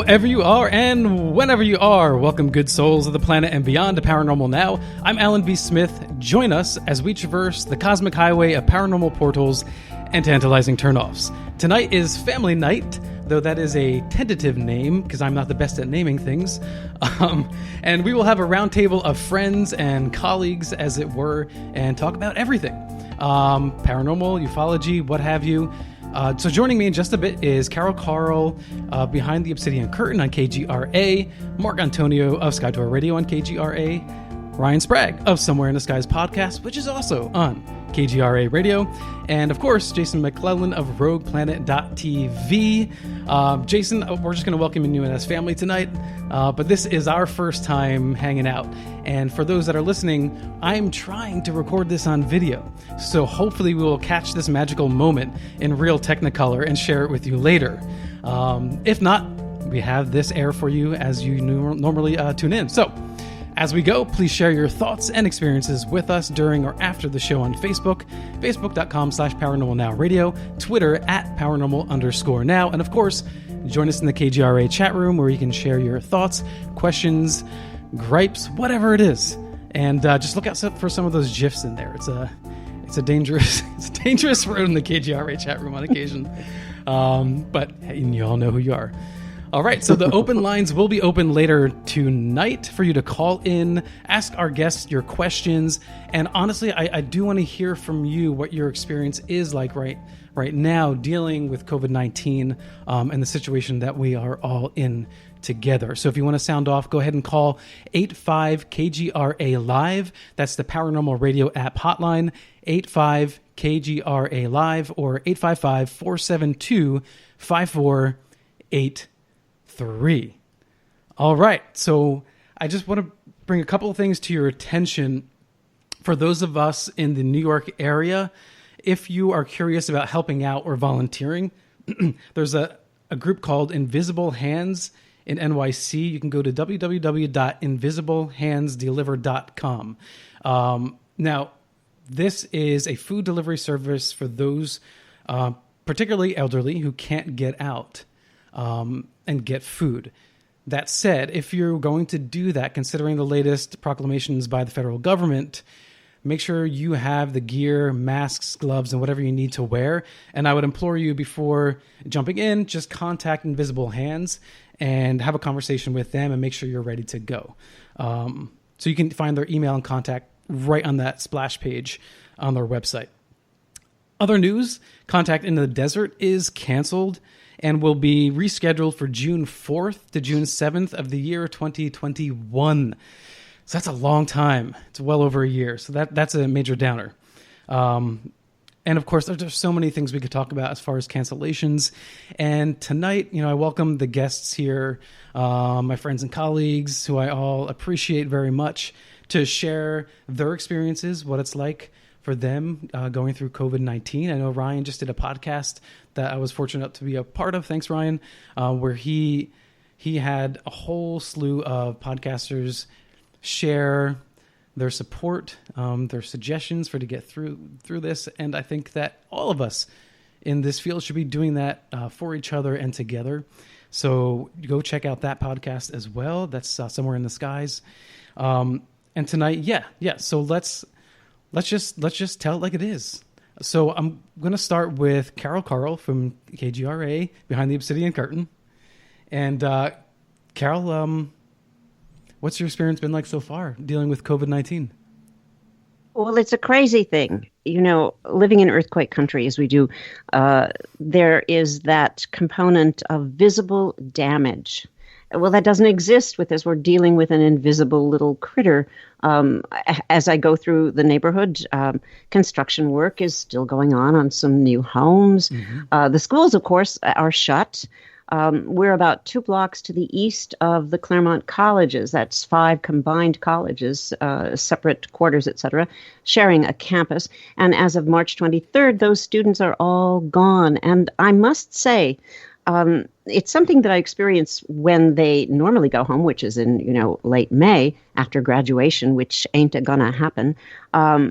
Wherever you are and whenever you are, welcome good souls of the planet and beyond to Paranormal Now. I'm Alan B. Smith. Join us as we traverse the cosmic highway of paranormal portals and tantalizing turnoffs. Tonight is Family Night, though that is a tentative name because I'm not the best at naming things. And we will have a roundtable of friends and colleagues, as it were, and talk about everything. Paranormal, ufology, what have you. So joining me in just a bit is Carol behind the Obsidian Curtain on KGRA, Mark Antonio of SkyTour Radio on KGRA, Ryan Sprague of Somewhere in the Skies podcast, which is also on KGRA Radio, and of course Jason McClellan of RoguePlanet.tv. Jason, we're just going to welcome you in as family tonight, but this is our first time hanging out, and for those that are listening, I'm trying to record this on video, so hopefully we will catch this magical moment in real Technicolor and share it with you later. If not, we have this air for you as you normally tune in. So as we go, please share your thoughts and experiences with us during or after the show on Facebook, facebook.com/paranormalnowradio, Twitter @paranormal_now, and of course, join us in the KGRA chat room where you can share your thoughts, questions, gripes, whatever it is. And just look out for some of those GIFs in there. It's a dangerous road in the KGRA chat room on occasion. But hey, you all know who you are. All right, so the open lines will be open later tonight for you to call in, ask our guests your questions, and honestly, I do want to hear from you what your experience is like right now dealing with COVID-19 and the situation that we are all in together. So if you want to sound off, go ahead and call 85-KGRA-LIVE. That's the Paranormal Radio app hotline, 85-KGRA-LIVE, or 855-472-5483. All right, so I just want to bring a couple of things to your attention. For those of us in the New York area, if you are curious about helping out or volunteering, there's a group called Invisible Hands in NYC. You can go to www.invisiblehandsdeliver.com. Now, this is a food delivery service for those particularly elderly who can't get out and get food. That said, if you're going to do that, considering the latest proclamations by the federal government, make sure you have the gear, masks, gloves, and whatever you need to wear. And I would implore you, before jumping in, just contact Invisible Hands and have a conversation with them and make sure you're ready to go. So you can find their email and contact right on that splash page on their website. Other news, Contact in the Desert is canceled and will be rescheduled for June 4th to June 7th of the year 2021. So that's a long time. It's well over a year. So that's a major downer. And of course, there's so many things we could talk about as far as cancellations. And tonight, I welcome the guests here, my friends and colleagues who I all appreciate very much, to share their experiences, what it's like for them going through COVID-19. I know Ryan just did a podcast that I was fortunate to be a part of. Thanks, Ryan, where he had a whole slew of podcasters share their support, their suggestions to get through this. And I think that all of us in this field should be doing that for each other and together. So go check out that podcast as well. That's Somewhere in the Skies. And tonight, yeah. So let's just tell it like it is. So I'm going to start with Carol from KGRA behind the Obsidian Curtain. And Carol, what's your experience been like so far dealing with COVID-19? Well, it's a crazy thing. Living in earthquake country as we do, there is that component of visible damage. Well, that doesn't exist with this. We're dealing with an invisible little critter. As I go through the neighborhood, construction work is still going on some new homes. Mm-hmm. The schools, of course, are shut. We're about 2 blocks to the east of the Claremont colleges. That's 5 combined colleges, separate quarters, etc., sharing a campus. And as of March 23rd, those students are all gone. And I must say, it's something that I experience when they normally go home, which is in, late May after graduation, which ain't gonna happen.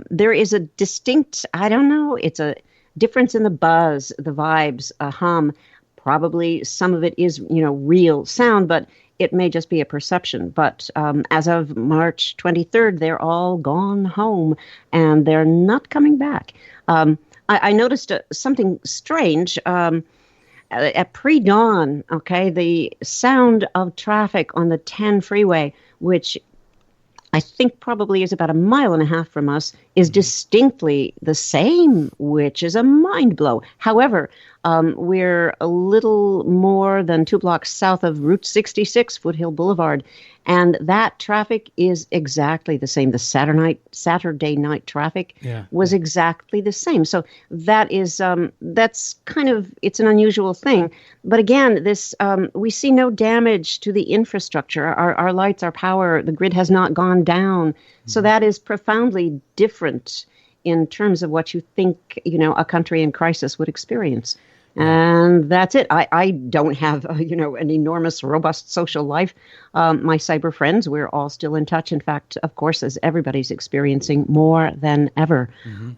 There is a distinct, it's a difference in the buzz, the vibes, a hum, probably some of it is, real sound, but it may just be a perception. But as of March 23rd, they're all gone home and they're not coming back. I noticed something strange. At pre-dawn, okay, the sound of traffic on the 10 freeway, which I think probably is about 1.5 miles from us, is distinctly the same, which is a mind blow. However, we're a little more than 2 blocks south of Route 66, Foothill Boulevard, and that traffic is exactly the same. The Saturday night traffic was exactly the same. So that is that's kind of, it's an unusual thing. But again, this we see no damage to the infrastructure. Our lights, our power, the grid has not gone down. So that is profoundly different in terms of what you think, a country in crisis would experience. And that's it. I don't have, an enormous, robust social life. My cyber friends, we're all still in touch. In fact, of course, as everybody's experiencing more than ever.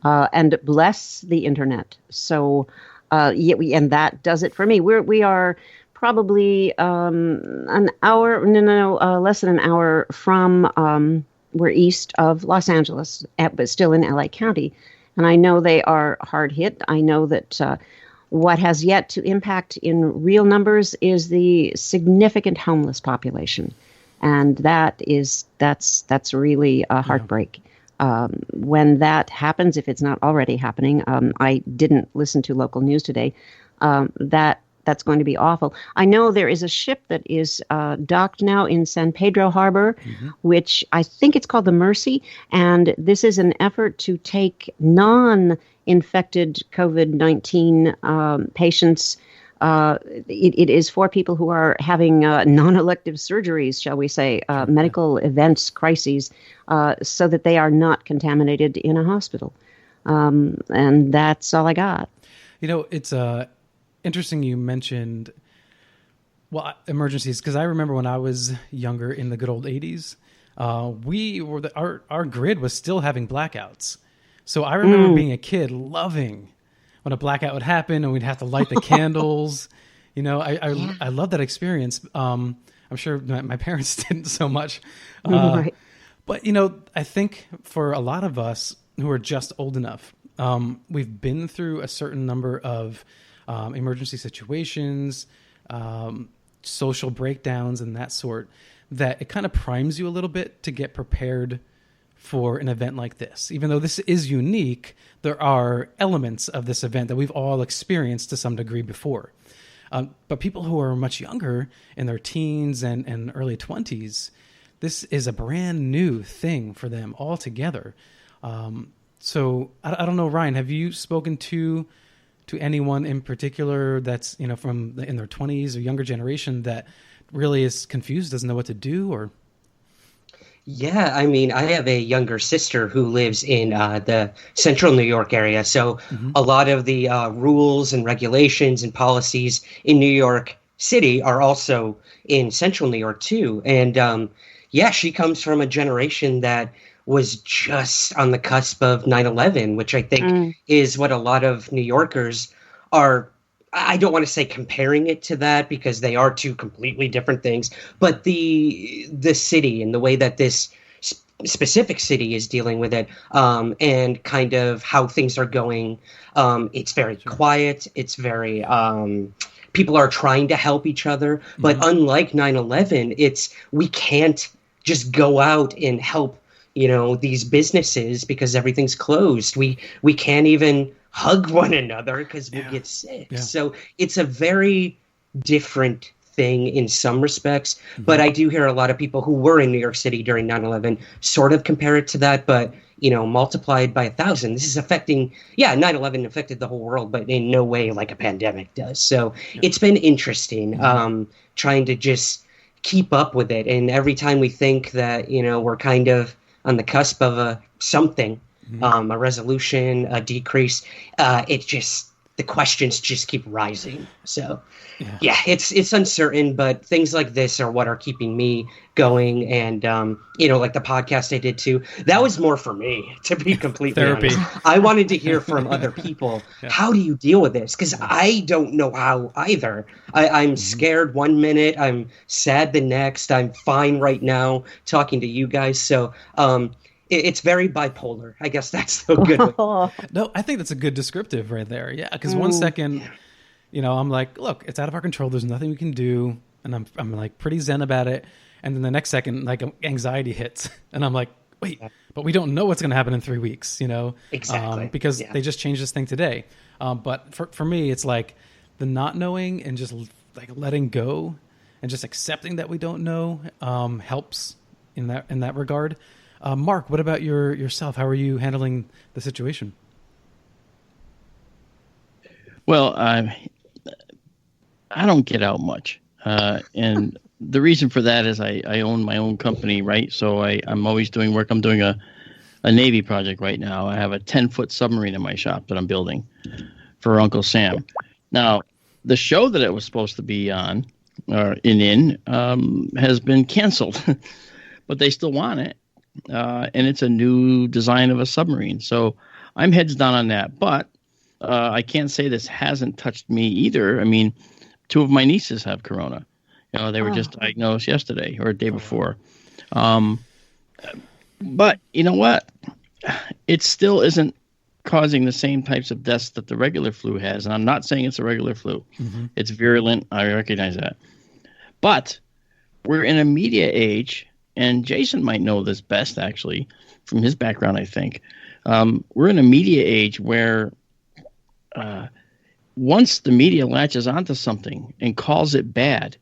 And bless the internet. So, and that does it for me. We are probably an hour, less than an hour from, we're east of Los Angeles, but still in LA County. And I know they are hard hit. I know that what has yet to impact in real numbers is the significant homeless population. And that's really a heartbreak. When that happens, if it's not already happening, I didn't listen to local news today, that's going to be awful. I know there is a ship that is docked now in San Pedro Harbor, which I think it's called the Mercy. And this is an effort to take non-infected COVID-19 patients. It is for people who are having non-elective surgeries, shall we say, medical events, crises, so that they are not contaminated in a hospital. And that's all I got. It's interesting you mentioned, emergencies, because I remember when I was younger in the good old 80s, our grid was still having blackouts. So I remember being a kid loving when a blackout would happen and we'd have to light the candles. I love that experience. I'm sure my parents didn't so much. Right. But, I think for a lot of us who are just old enough, we've been through a certain number of emergency situations, social breakdowns and that sort, that it kind of primes you a little bit to get prepared for an event like this. Even though this is unique, there are elements of this event that we've all experienced to some degree before. But people who are much younger, in their teens and early 20s, this is a brand new thing for them altogether. So I don't know, Ryan, have you spoken to anyone in particular that's, in their 20s or younger generation that really is confused, doesn't know what to do? Or Yeah, I mean, I have a younger sister who lives in the central New York area. So a lot of the rules and regulations and policies in New York City are also in central New York, too. And she comes from a generation that was just on the cusp of 9/11, which I think is what a lot of New Yorkers are. I don't want to say comparing it to that because they are two completely different things, but the city and the way that this specific city is dealing with it, and kind of how things are going, it's very quiet. It's very people are trying to help each other, but unlike 9/11, we can't just go out and help these businesses because everything's closed. We can't even hug one another because we'll get sick. Yeah. So it's a very different thing in some respects. But I do hear a lot of people who were in New York City during 9/11 sort of compare it to that, but multiplied by 1,000. This is affecting, 9/11 affected the whole world, but in no way like a pandemic does. So it's been interesting trying to just keep up with it. And every time we think that, we're kind of on the cusp of something, a resolution, a decrease, the questions just keep rising. So yeah, it's uncertain, but things like this are what are keeping me going. And like the podcast I did too, that was more for me, to be completely honest. I wanted to hear from other people. How do you deal with this? Because I don't know how either. I'm scared one minute, I'm sad the next, I'm fine right now talking to you guys. So it's very bipolar. I guess that's the good way. No, I think that's a good descriptive right there. Yeah, because one second, I'm like, look, it's out of our control. There's nothing we can do, and I'm like pretty zen about it. And then the next second, like anxiety hits, and I'm like, wait, but we don't know what's going to happen in 3 weeks, Exactly. Because they just changed this thing today. But for me, it's like the not knowing and just like letting go and just accepting that we don't know helps in that regard. Mark, what about yourself? How are you handling the situation? Well, I don't get out much. And the reason for that is I own my own company, right? So I'm always doing work. I'm doing a Navy project right now. I have a 10-foot submarine in my shop that I'm building for Uncle Sam. Now, the show that it was supposed to be on or has been canceled, but they still want it. And it's a new design of a submarine. So I'm heads down on that. But I can't say this hasn't touched me either. I mean, 2 of my nieces have corona. They were just diagnosed yesterday or the day before. But you know what? It still isn't causing the same types of deaths that the regular flu has. And I'm not saying it's a regular flu. Mm-hmm. It's virulent. I recognize that. But we're in a media age. And Jason might know this best, actually, from his background, I think. We're in a media age where once the media latches onto something and calls it bad,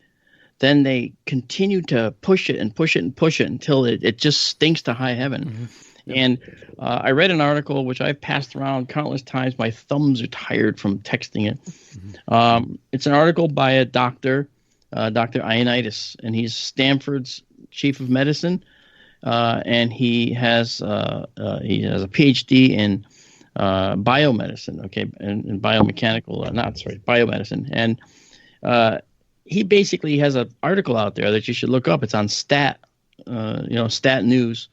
then they continue to push it and push it and push it until it just stinks to high heaven. Mm-hmm. Yep. And I read an article, which I've passed around countless times. My thumbs are tired from texting it. Mm-hmm. It's an article by a doctor, Dr. Ioannidis, and he's Stanford's chief of medicine, and he has a PhD in biomedicine, in biomedicine, and he basically has an article out there that you should look up. It's on Stat News.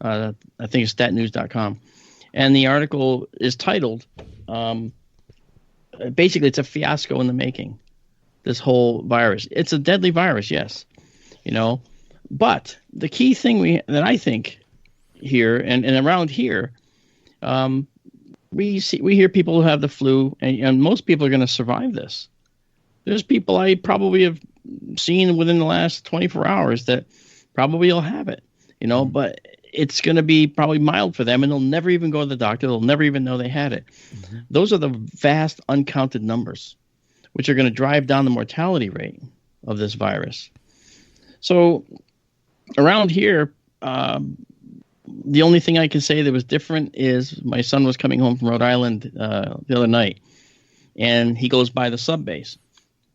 I think it's statnews.com, and the article is titled, basically, it's a fiasco in the making. This whole virus, it's a deadly virus, yes, But the key thing that I think here and around here, we hear people who have the flu, and most people are going to survive this. There's people I probably have seen within the last 24 hours that probably will have it, but it's going to be probably mild for them, and they'll never even go to the doctor. They'll never even know they had it. Mm-hmm. Those are the vast uncounted numbers, which are going to drive down the mortality rate of this virus. So around here, the only thing I can say that was different is my son was coming home from Rhode Island the other night, and he goes by the sub base,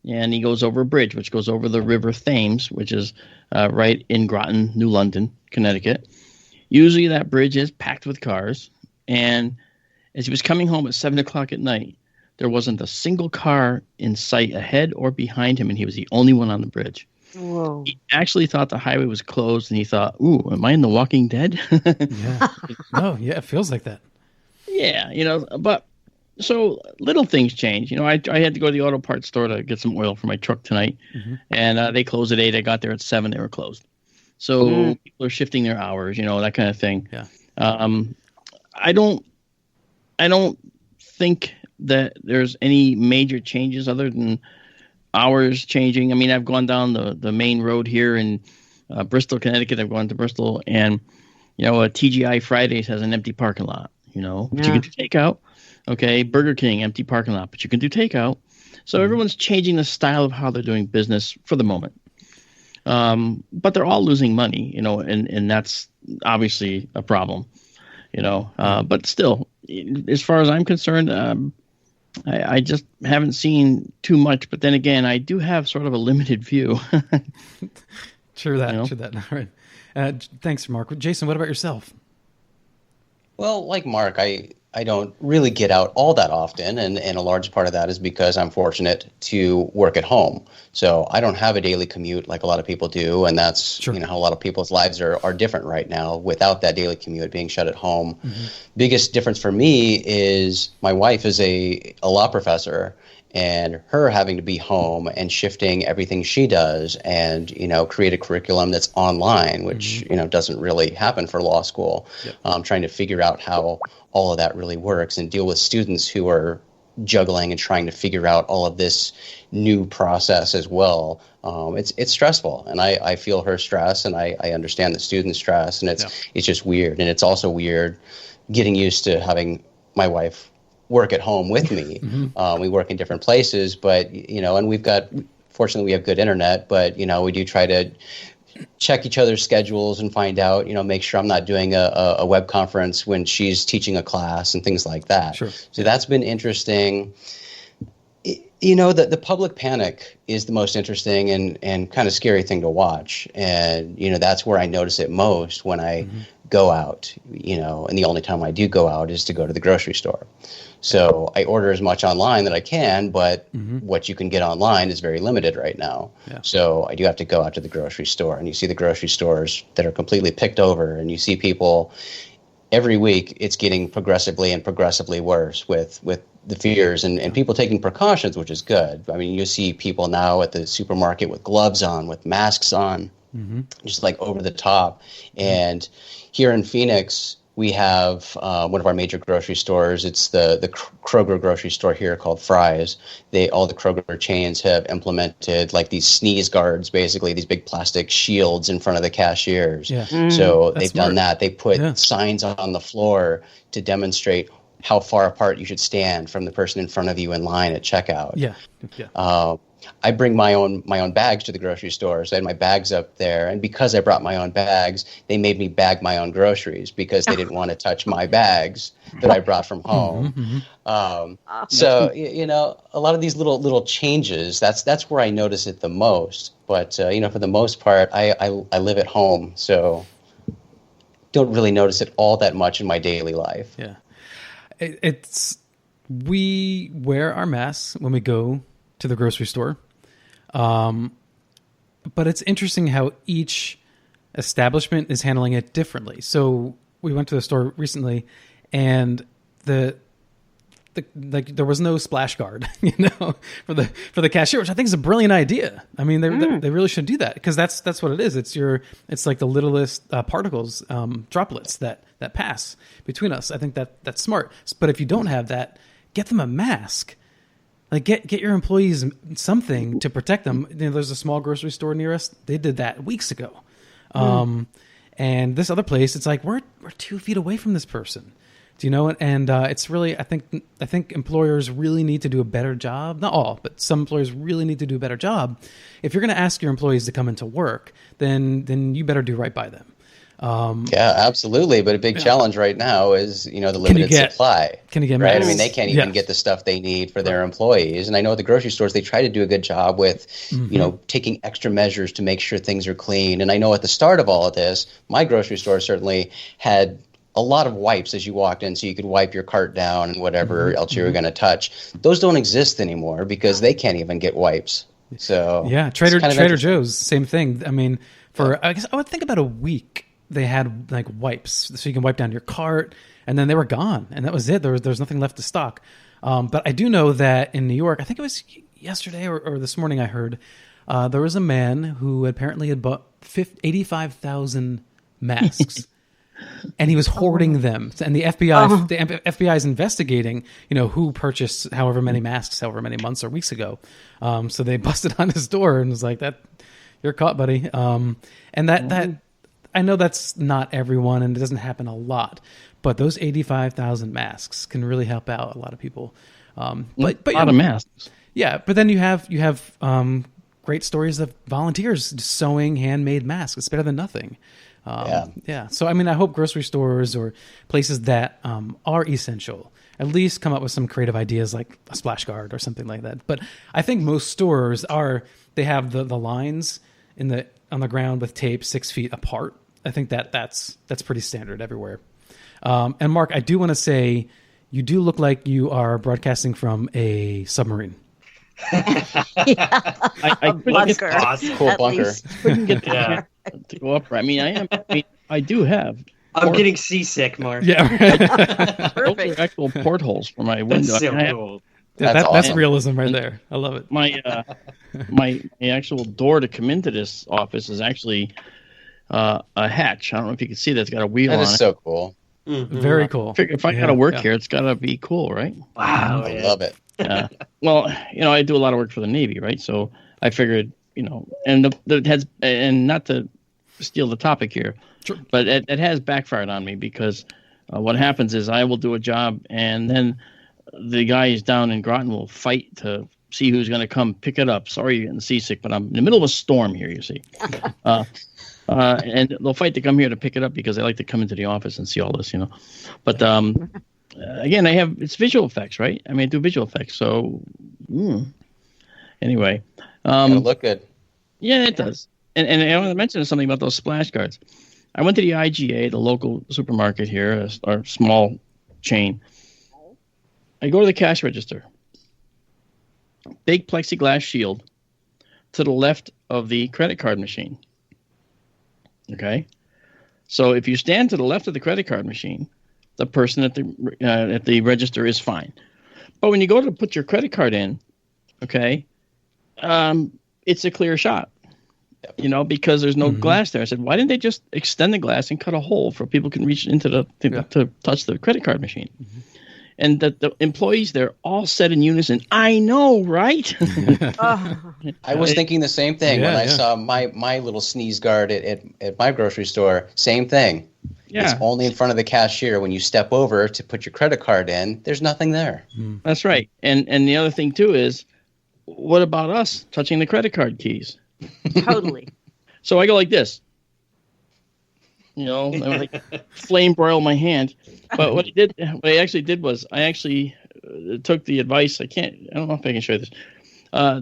and he goes over a bridge, which goes over the River Thames, which is right in Groton, New London, Connecticut. Usually that bridge is packed with cars, and as he was coming home at 7 o'clock at night, there wasn't a single car in sight ahead or behind him, and he was the only one on the bridge. Whoa. He actually thought the highway was closed, and he thought, ooh, am I in The Walking Dead? Yeah. Oh, yeah, it feels like that. Yeah, but so little things change. I had to go to the auto parts store to get some oil for my truck tonight, and they closed at 8. I got there at 7. They were closed. So people are shifting their hours, that kind of thing. Yeah. I don't think that there's any major changes other than hours changing. I mean, I've gone down the main road here in Bristol, Connecticut. I've gone to Bristol, and a TGI Fridays has an empty parking lot. But you can do takeout. Okay, Burger King empty parking lot, but you can do takeout. So everyone's changing the style of how they're doing business for the moment. But they're all losing money, and that's obviously a problem. But still, as far as I'm concerned, I just haven't seen too much. But then again, I do have sort of a limited view. True that. True that. All right. Thanks, Mark. Jason, what about yourself? Well, like Mark, I I don't really get out all that often, and a large part of that is because I'm fortunate to work at home. So I don't have a daily commute like a lot of people do, and that's Sure. how a lot of people's lives are different right now without that daily commute, being shut at home. Biggest difference for me is my wife is a law professor, and her having to be home and shifting everything she does and, create a curriculum that's online, which, doesn't really happen for law school. Yep. Trying to figure out how all of that really works and deal with students who are juggling and trying to figure out all of this new process as well. It's stressful, and I feel her stress, and I understand the student stress, and it's just weird. And it's also weird getting used to having my wife work at home with me. We work in different places, but, and fortunately we have good internet, but, we do try to check each other's schedules and find out, make sure I'm not doing a web conference when she's teaching a class and things like that. Sure. So that's been interesting. The public panic is the most interesting and kind of scary thing to watch. And, that's where I notice it most when I go out, and the only time I do go out is to go to the grocery store. So I order as much online that I can, but what you can get online is very limited right now. Yeah. So I do have to go out to the grocery store, and you see the grocery stores that are completely picked over, and you see people every week. It's getting progressively worse with the fears and people taking precautions, which is good. I mean, you see people now at the supermarket with gloves on, with masks on, just like over the top. And here in Phoenix, we have one of our major grocery stores. It's the Kroger grocery store here called Fry's. All the Kroger chains have implemented like these sneeze guards, basically these big plastic shields in front of the cashiers. Yeah. So they've done that. They put signs on the floor to demonstrate how far apart you should stand from the person in front of you in line at checkout. Yeah. I bring my own bags to the grocery store. So I had my bags up there, and because I brought my own bags, they made me bag my own groceries because they didn't want to touch my bags that I brought from home. So a lot of these little changes. That's where I notice it the most. But for the most part, I live at home, so don't really notice it all that much in my daily life. Yeah, we wear our masks when we go to the grocery store. But it's interesting how each establishment is handling it differently. So we went to the store recently, and there was no splash guard, for the cashier, which I think is a brilliant idea. I mean, they really should do that, because that's what it is. It's like the littlest particles, droplets that pass between us. I think that's smart. But if you don't have that, get them a mask. Like get your employees something to protect them. There's a small grocery store near us. They did that weeks ago. And this other place, it's like we're 2 feet away from this person. Do you know? And it's really, I think employers really need to do a better job. Not all, but some employers really need to do a better job. If you're going to ask your employees to come into work, then you better do right by them. Yeah, absolutely. But a big challenge right now is, the limited supply. Can you get right? I mean, they can't even get the stuff they need for their employees. And I know at the grocery stores, they try to do a good job with, taking extra measures to make sure things are clean. And I know at the start of all of this, my grocery store certainly had a lot of wipes as you walked in, so you could wipe your cart down and whatever else you were going to touch. Those don't exist anymore because they can't even get wipes. So yeah, Trader Joe's, same thing. I mean, I guess I would think about a week. They had like wipes, so you can wipe down your cart, and then they were gone, and that was it. There was nothing left to stock. But I do know that in New York, I think it was yesterday or this morning, I heard there was a man who apparently had bought 85,000 masks, and he was hoarding them. And the FBI is investigating, who purchased however many masks, however many months or weeks ago. So they busted on his door and was like, "That you're caught, buddy." And that. I know that's not everyone, and it doesn't happen a lot, but those 85,000 masks can really help out a lot of people. But a lot of masks. Yeah, but then you have great stories of volunteers sewing handmade masks. It's better than nothing. Yeah. So I mean, I hope grocery stores or places that are essential at least come up with some creative ideas, like a splash guard or something like that. But I think most stores they have the lines on the ground with tape 6 feet apart. I think that's pretty standard everywhere. And Mark, I do want to say, you do look like you are broadcasting from a submarine. I bunker. Awesome. Cool At bunker. least. couldn't get the Yeah. camera to go up. I mean, I do have. I'm getting seasick, Mark. Yeah, Those Perfect. are actual portholes for my window. That's so I have cool. that's awesome. realism right there. I love it. my actual door to come into this office is actually a hatch. I don't know if you can see that. It's got a wheel That on is it. so cool. Mhm. Very cool. Figure if I Yeah, got to work yeah. here, it's got to be cool, right? Wow. I yeah. love it. Well, I do a lot of work for the Navy, right? So I figured, and the has, and not to steal the topic here, Sure. but it has backfired on me because what happens is I will do a job and then the guys down in Groton will fight to see who's going to come pick it up. Sorry, you're getting seasick, but I'm in the middle of a storm here, you see. And they'll fight to come here to pick it up because they like to come into the office and see all this, But again, it's visual effects, right? I mean, I do visual effects. So anyway, It'll look good. yeah, it does. And I want to mention something about those splash guards. I went to the IGA, the local supermarket here, our small chain. I go to the cash register. Big plexiglass shield to the left of the credit card machine. Okay? So if you stand to the left of the credit card machine, the person at the register is fine. But when you go to put your credit card in, okay, it's a clear shot. Because there's no glass there. I said, why didn't they just extend the glass and cut a hole for people can reach into to touch the credit card machine? Mm-hmm. And the employees there all said in unison, I know, right? I was thinking the same thing when I Yeah. saw my little sneeze guard at my grocery store. Same thing. Yeah. It's only in front of the cashier. When you step over to put your credit card in, there's nothing there. That's right. And the other thing, too, is what about us touching the credit card keys? Totally. So I go like this. I like flame broil my hand. But what I actually did was I actually took the advice. I don't know if I can show you this.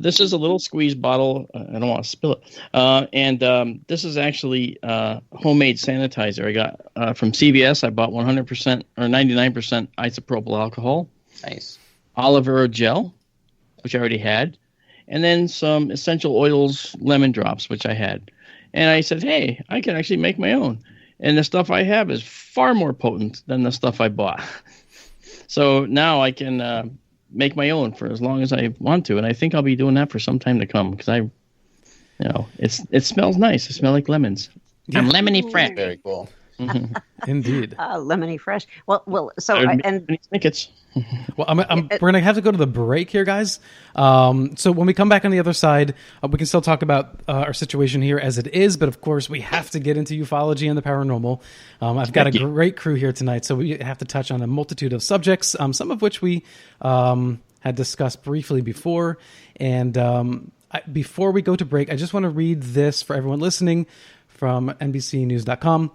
This is a little squeeze bottle. I don't want to spill it. And this is actually homemade sanitizer I got from CVS. I bought 100% or 99% isopropyl alcohol, Nice. aloe vera gel, which I already had, and then some essential oils, lemon drops, which I had. And I said, hey, I can actually make my own. And the stuff I have is far more potent than the stuff I bought. So now I can make my own for as long as I want to. And I think I'll be doing that for some time to come because it smells nice. It smells like lemons. I'm lemony fresh. Very cool. Indeed. Lemony fresh. Well. So and Snickets. Well, we're going to have to go to the break here, guys. So when we come back on the other side, we can still talk about our situation here as it is. But, of course, we have to get into ufology and the paranormal. I've got a great crew here tonight, so we have to touch on a multitude of subjects, some of which we had discussed briefly before. And before we go to break, I just want to read this for everyone listening from NBCnews.com.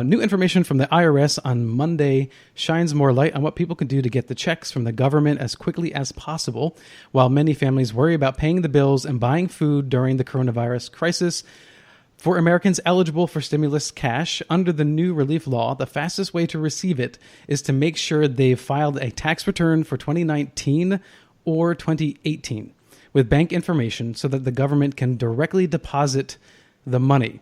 New information from the IRS on Monday shines more light on what people can do to get the checks from the government as quickly as possible. While many families worry about paying the bills and buying food during the coronavirus crisis, for Americans eligible for stimulus cash under the new relief law, the fastest way to receive it is to make sure they've filed a tax return for 2019 or 2018 with bank information so that the government can directly deposit the money.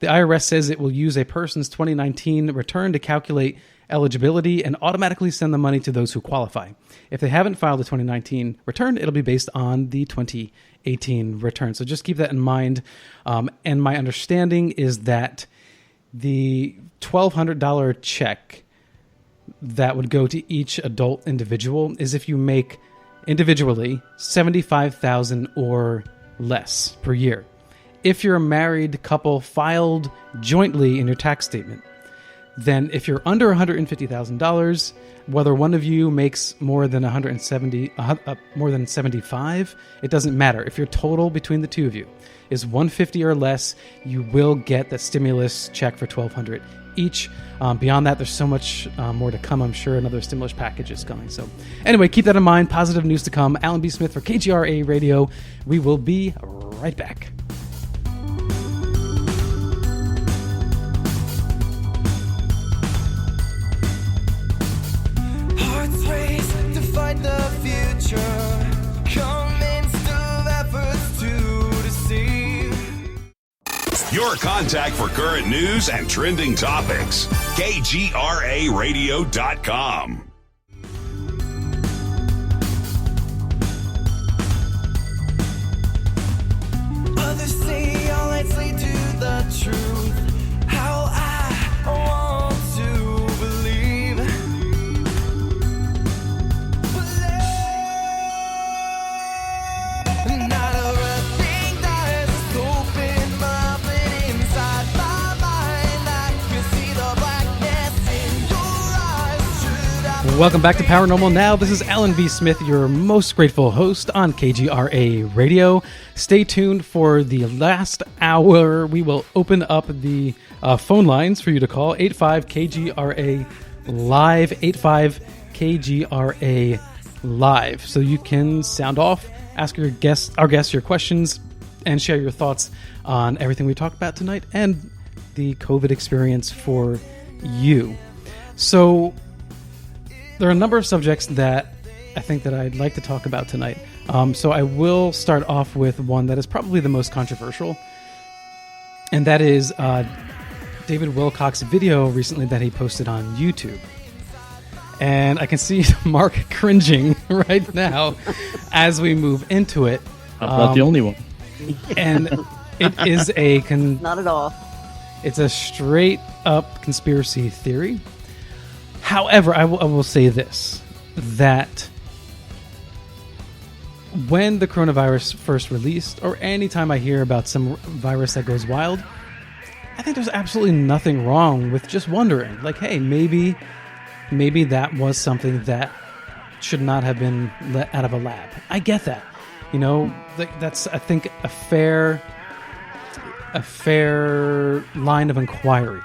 The IRS says it will use a person's 2019 return to calculate eligibility and automatically send the money to those who qualify. If they haven't filed a 2019 return, it'll be based on the 2018 return. So just keep that in mind. And my understanding is that the $1,200 check that would go to each adult individual is if you make individually $75,000 or less per year. If you're a married couple filed jointly in your tax statement, then if you're under $150,000, whether one of you makes more than more than 75, it doesn't matter. If your total between the two of you is $150 or less, you will get that stimulus check for $1,200 each. Beyond that, there's so much more to come. I'm sure another stimulus package is coming. So anyway, keep that in mind. Positive news to come. Alan B. Smith for KGRA Radio. We will be right back. Hearts Your contact for current news and trending topics. KGRAradio.com. Others say all lights lead to the truth. How I want to believe. But not everything that is open my brain inside my mind. I can see the blackness in your eyes. Should I Welcome back to Paranormal Now. This is Alan B. Smith, your most grateful host on KGRA Radio. Stay tuned for the last hour. We will open up the phone lines for you to call 85-KGRA Live, 85-KGRA Live. So you can sound off, ask our guests your questions, and share your thoughts on everything we talked about tonight and the COVID experience for you. So there are a number of subjects that I think that I'd like to talk about tonight. So I will start off with one that is probably the most controversial, and that is David Wilcock's video recently that he posted on YouTube. And I can see Mark cringing right now as we move into it. I'm not the only one. And it is Not at all. it's a straight up conspiracy theory. However, I will say this, that when the coronavirus first released, or anytime I hear about some virus that goes wild, I think there's absolutely nothing wrong with just wondering, like, hey, maybe that was something that should not have been let out of a lab. I get that. You know, that's, I think, a fair line of inquiry.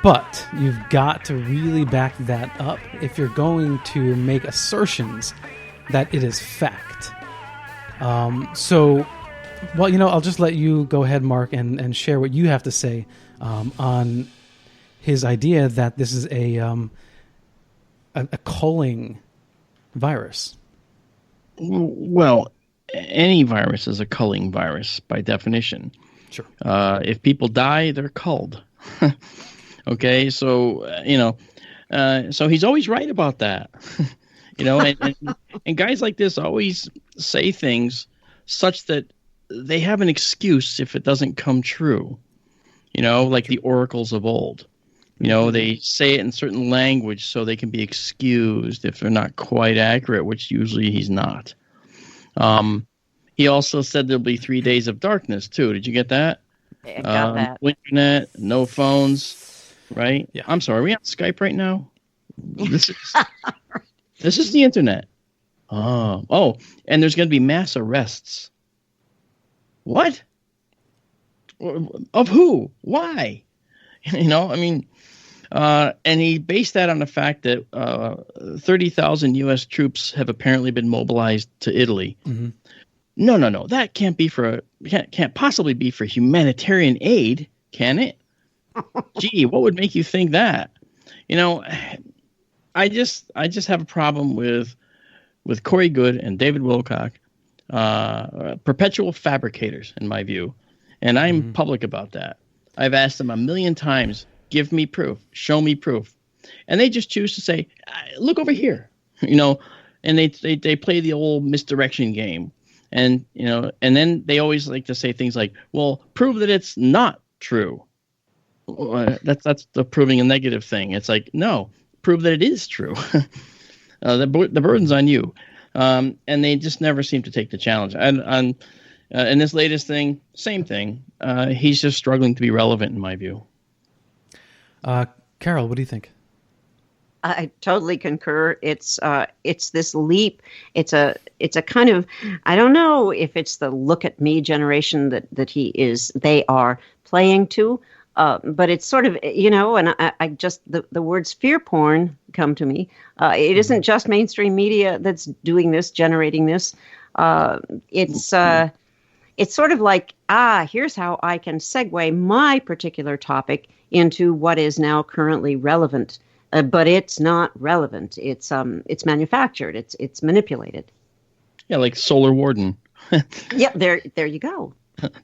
But you've got to really back that up if you're going to make assertions that it is fact. So, well, you know, I'll just let you go ahead, Mark, and share what you have to say on his idea that this is a culling virus. Well, any virus is a culling virus by definition. Sure. If people die, they're culled. Okay, so so he's always right about that. And guys like this always say things such that they have an excuse if it doesn't come true. Like the oracles of old. They say it in certain language so they can be excused if they're not quite accurate, which usually he's not. He also said there'll be 3 days of darkness too. Did you get that? I got that. No internet, no phones. Right? Yeah. I'm sorry. Are we on Skype right now? This is the internet. Oh, and there's going to be mass arrests. What? Of who? Why? And he based that on the fact that 30,000 U.S. troops have apparently been mobilized to Italy. Mm-hmm. No. That can't possibly be for humanitarian aid, can it? Gee, what would make you think that? I just have a problem with Corey Good and David Wilcock, perpetual fabricators, in my view, and I'm public about that. I've asked them a million times, give me proof, show me proof, and they just choose to say, look over here, and they play the old misdirection game, and then they always like to say things like, well, prove that it's not true. That's the proving a negative thing. It's like, no, prove that it is true. The burden's on you. And they just never seem to take the challenge. And this latest thing, same thing. He's just struggling to be relevant in my view. Carol, what do you think? I totally concur. It's this leap. It's a kind of, I don't know if it's the look at me generation that they are playing to. But it's sort of, and I just, the words fear porn come to me. It isn't just mainstream media that's doing this, generating this. It's sort of like, here's how I can segue my particular topic into what is now currently relevant. But it's not relevant. It's manufactured. It's manipulated. Yeah, like Solar Warden. Yeah, there you go.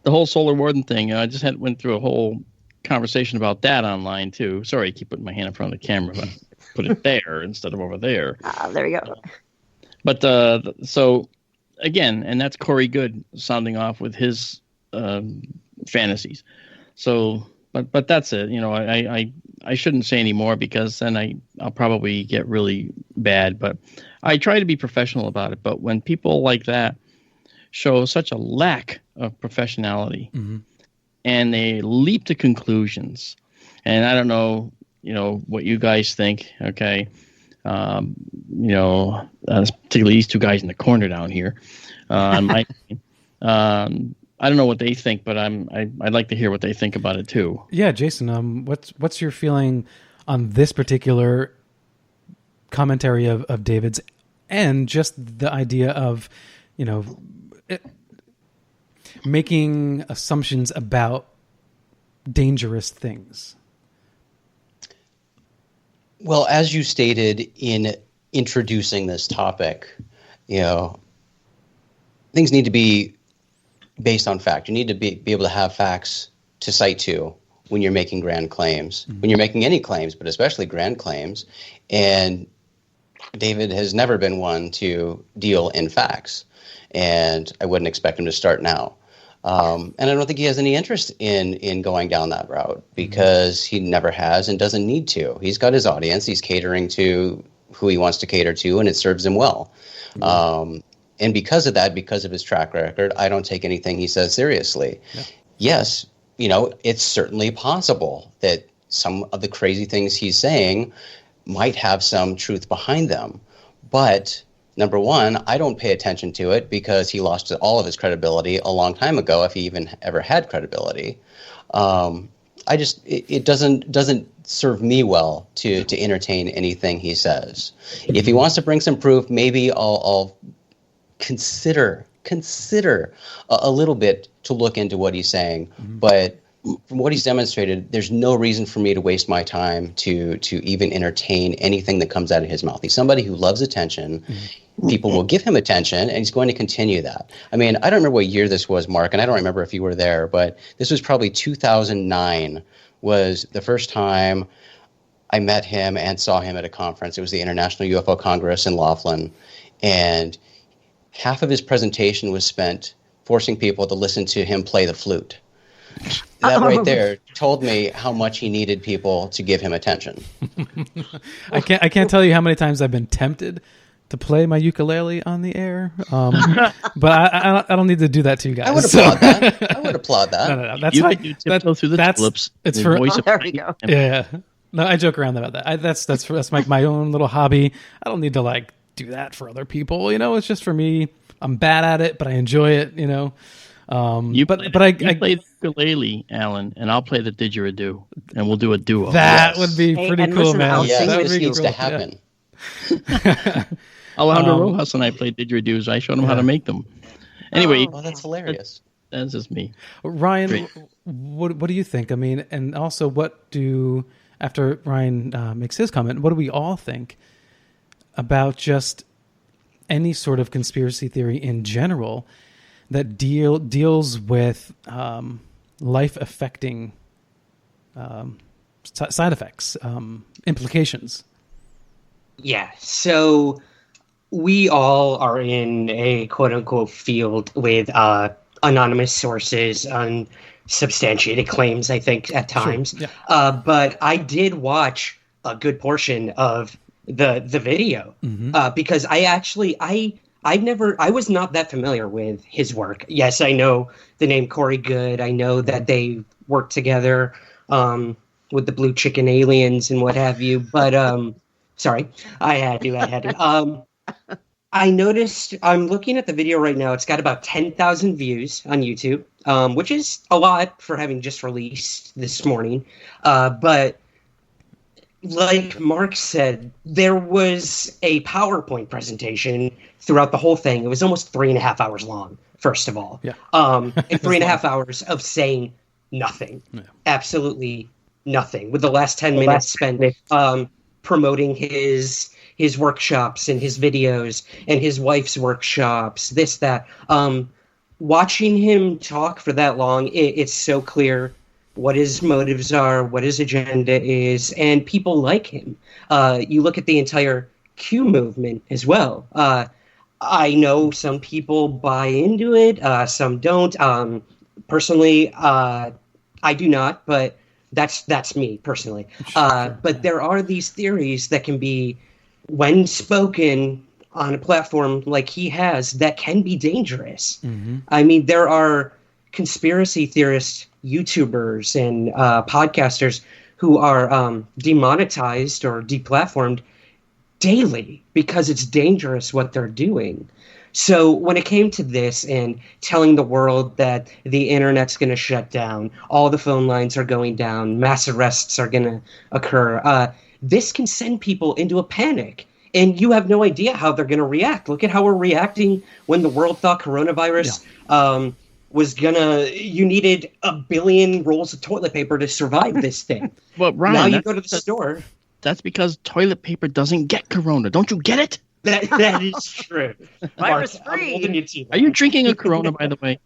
the whole solar warden thing. I just went through a whole conversation about that online too. Sorry, I keep putting my hand in front of the camera, but put it there instead of over there. There we go. But so again, and that's Corey Good sounding off with his fantasies. So, but that's it. I shouldn't say any more because then I'll probably get really bad. But I try to be professional about it. But when people like that show such a lack of professionality, and they leap to conclusions, and I don't know, what you guys think. Okay, particularly these two guys in the corner down here. On my I don't know what they think, but I'd like to hear what they think about it too. Yeah, Jason, what's your feeling on this particular commentary of David's, and just the idea of, making assumptions about dangerous things? Well, as you stated in introducing this topic, things need to be based on fact. You need to be able to have facts to cite to when you're making grand claims, when you're making any claims, but especially grand claims. And David has never been one to deal in facts, and I wouldn't expect him to start now. And I don't think he has any interest in going down that route because he never has and doesn't need to. He's got his audience. He's catering to who he wants to cater to, and it serves him well. And because of that, because of his track record, I don't take anything he says seriously. Yeah. Yes, it's certainly possible that some of the crazy things he's saying might have some truth behind them. But number one, I don't pay attention to it because he lost all of his credibility a long time ago, if he even ever had credibility. It doesn't serve me well to entertain anything he says. If he wants to bring some proof, maybe I'll consider a little bit to look into what he's saying. But from what he's demonstrated, there's no reason for me to waste my time to even entertain anything that comes out of his mouth. He's somebody who loves attention. People will give him attention, and he's going to continue that. I mean, I don't remember what year this was, Mark, and I don't remember if you were there, but this was probably 2009 was the first time I met him and saw him at a conference. It was the International UFO Congress in Laughlin, and half of his presentation was spent forcing people to listen to him play the flute. That right there told me how much he needed people to give him attention. I can't tell you how many times I've been tempted to play my ukulele on the air, but I don't need to do that to you guys. I would applaud that. I would applaud that. No. That's you like could do tiptoe through the tulips. It's the for voice of there we go. Yeah. No, I joke around about that. That's my own little hobby. I don't need to do that for other people. It's just for me. I'm bad at it, but I enjoy it. You play the ukulele, Alan, and I'll play the didgeridoo, and we'll do a duo. That would be pretty cool, listen, man. Yes, That would this be needs cool. to happen. Yeah. Alejandro Rojas and I played didgeridoos. I showed him how to make them. Anyway, that's hilarious. That's just me. Ryan, Great. what do you think? I mean, and also after Ryan makes his comment, what do we all think about just any sort of conspiracy theory in general that deals with life-affecting side effects, implications? Yeah. So we all are in a quote-unquote field with anonymous sources, unsubstantiated claims, I think, at times. Sure. Yeah. But I did watch a good portion of the video because I was not that familiar with his work. Yes, I know the name Corey Good. I know that they worked together with the Blue Chicken Aliens and what have you. But sorry, I had to. I noticed, I'm looking at the video right now. It's got about 10,000 views on YouTube, which is a lot for having just released this morning. But like Mark said, there was a PowerPoint presentation throughout the whole thing. It was almost 3.5 hours long, first of all. Yeah. And 3.5 hours of saying nothing. Yeah. Absolutely nothing. With the last 10 minutes spent promoting his workshops and his videos and his wife's workshops, this, that. watching him talk for that long, it's so clear what his motives are, what his agenda is, and people like him. You look at the entire Q movement as well. I know some people buy into it, some don't. Personally, I do not, but that's me personally. But there are these theories that can be, when spoken on a platform like he has, that can be dangerous. Mm-hmm. I mean, there are conspiracy theorists, YouTubers, and podcasters who are demonetized or deplatformed daily because it's dangerous what they're doing. So when it came to this and telling the world that the internet's going to shut down, all the phone lines are going down, mass arrests are going to occur, this can send people into a panic. And you have no idea how they're going to react. Look at how we're reacting when the world thought coronavirus was you needed 1 billion rolls of toilet paper to survive this thing. Well, Ryan, now you go to the store. That's because toilet paper doesn't get corona. Don't you get it? That is true. Virus Mark, free. I'm holding you to that. Are you drinking a corona, by the way?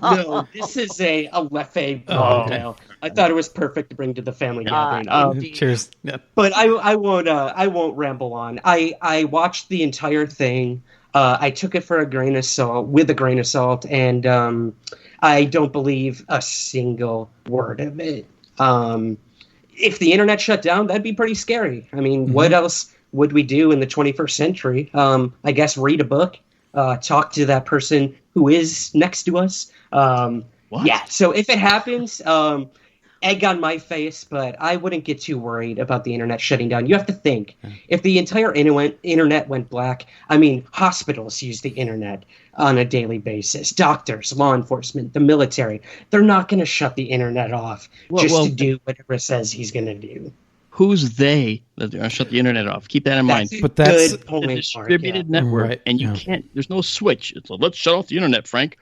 No, this is a Leffe cocktail. I thought it was perfect to bring to the family gathering. Cheers. Yeah. But I won't ramble on. I watched the entire thing. I took it with a grain of salt, and I don't believe a single word of it. If the internet shut down, that'd be pretty scary. I mean, what else would we do in the 21st century? I guess read a book, talk to that person who is next to us. Yeah, so if it happens, egg on my face, but I wouldn't get too worried about the internet shutting down. You have to think, if the entire internet went black, I mean, hospitals use the internet on a daily basis. Doctors, law enforcement, the military, they're not going to shut the internet off to do whatever it says he's going to do. Who's they that are going to shut the internet off? Keep that in mind. But that's a good point, a distributed network, right, and you can't. There's no switch. It's let's shut off the internet, Frank.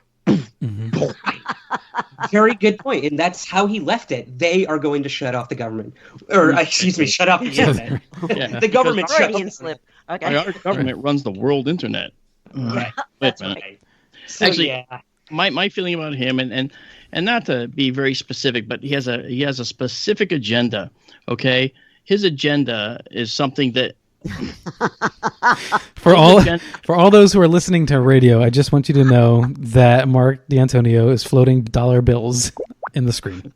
Very good point, and that's how he left it. They are going to shut off the government, or excuse me, shut off the internet. Yeah. The government shut Freudian off. slip. Okay. Our government runs the world internet. Right. That's Wait a minute. right. So, Actually, yeah. my feeling about him, and not to be very specific, but he has a specific agenda. Okay, his agenda is something that. For all those who are listening to radio, I just want you to know that Mark D'Antonio is floating dollar bills in the screen.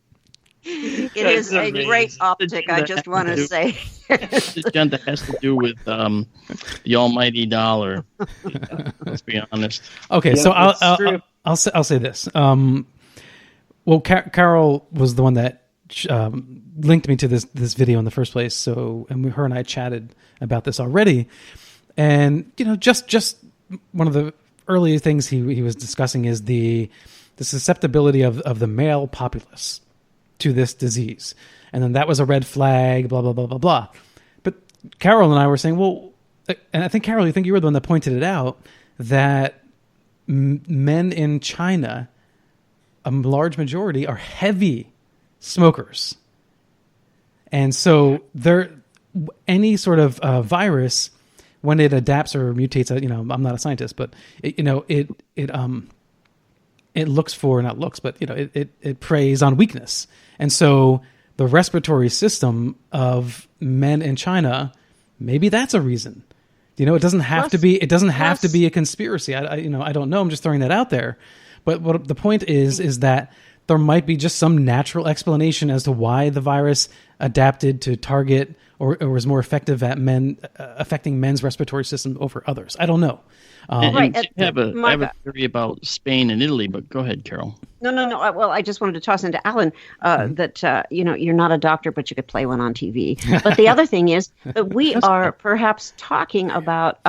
It is a great optic, I just want to say. His agenda has to do with the almighty dollar. Let's be honest. Okay, so I'll say this. Carol was the one that linked me to this video in the first place. So, and her and I chatted about this already, and just one of the early things he was discussing is the susceptibility of the male populace to this disease, and then that was a red flag. Blah blah blah blah blah. But Carol and I were saying, well, and I think Carol, you think you were the one that pointed it out, that men in China, a large majority, are heavy smokers, and so any sort of virus, when it adapts or mutates, I'm not a scientist, but it looks for, not looks, but it preys on weakness, and so the respiratory system of men in China, maybe that's a reason. It doesn't have to be. It doesn't have to be a conspiracy. I don't know. I'm just throwing that out there. But what the point is that there might be just some natural explanation as to why the virus adapted to target or was more effective at affecting men's respiratory system over others. I don't know. I have a theory about Spain and Italy, but go ahead, Carol. No. Well, I just wanted to toss into Alan that you're not a doctor, but you could play one on TV. But the other thing is that we are perhaps talking about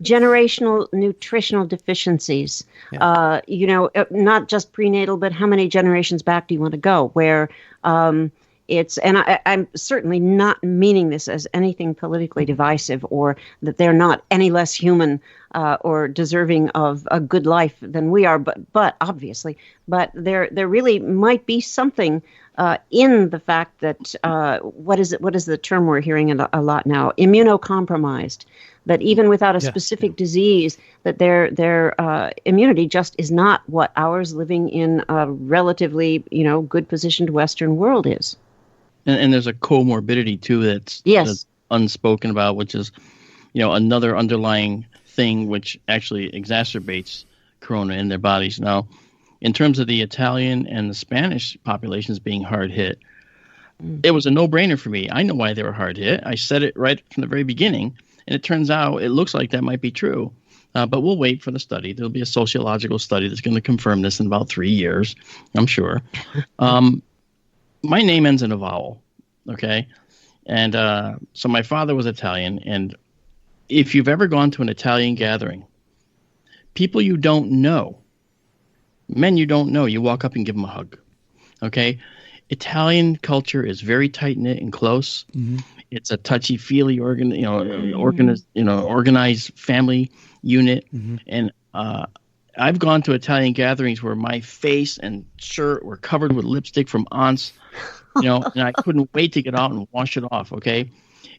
generational nutritional deficiencies. Yeah. Not just prenatal, but how many generations back do you want to go? Where I'm certainly not meaning this as anything politically divisive or that they're not any less human or deserving of a good life than we are, but obviously, but there really might be something in the fact that what is the term we're hearing a lot now? Immunocompromised. that even without a Yeah, specific disease, that their immunity just is not what ours living in a relatively, good positioned Western world is. And there's a comorbidity too that's Yes. unspoken about, which is, another underlying thing which actually exacerbates corona in their bodies. Now, in terms of the Italian and the Spanish populations being hard hit, it was a no-brainer for me. I know why they were hard hit. I said it right from the very beginning, and it turns out it looks like that might be true. But we'll wait for the study. There'll be a sociological study that's going to confirm this in about 3 years, I'm sure. My name ends in a vowel, okay? And so my father was Italian, and if you've ever gone to an Italian gathering, people you don't know, men you don't know, you walk up and give them a hug, okay? Italian culture is very tight-knit and close. Mm-hmm. It's a touchy-feely, organized family unit. Mm-hmm. And I've gone to Italian gatherings where my face and shirt were covered with lipstick from aunts, and I couldn't wait to get out and wash it off, okay?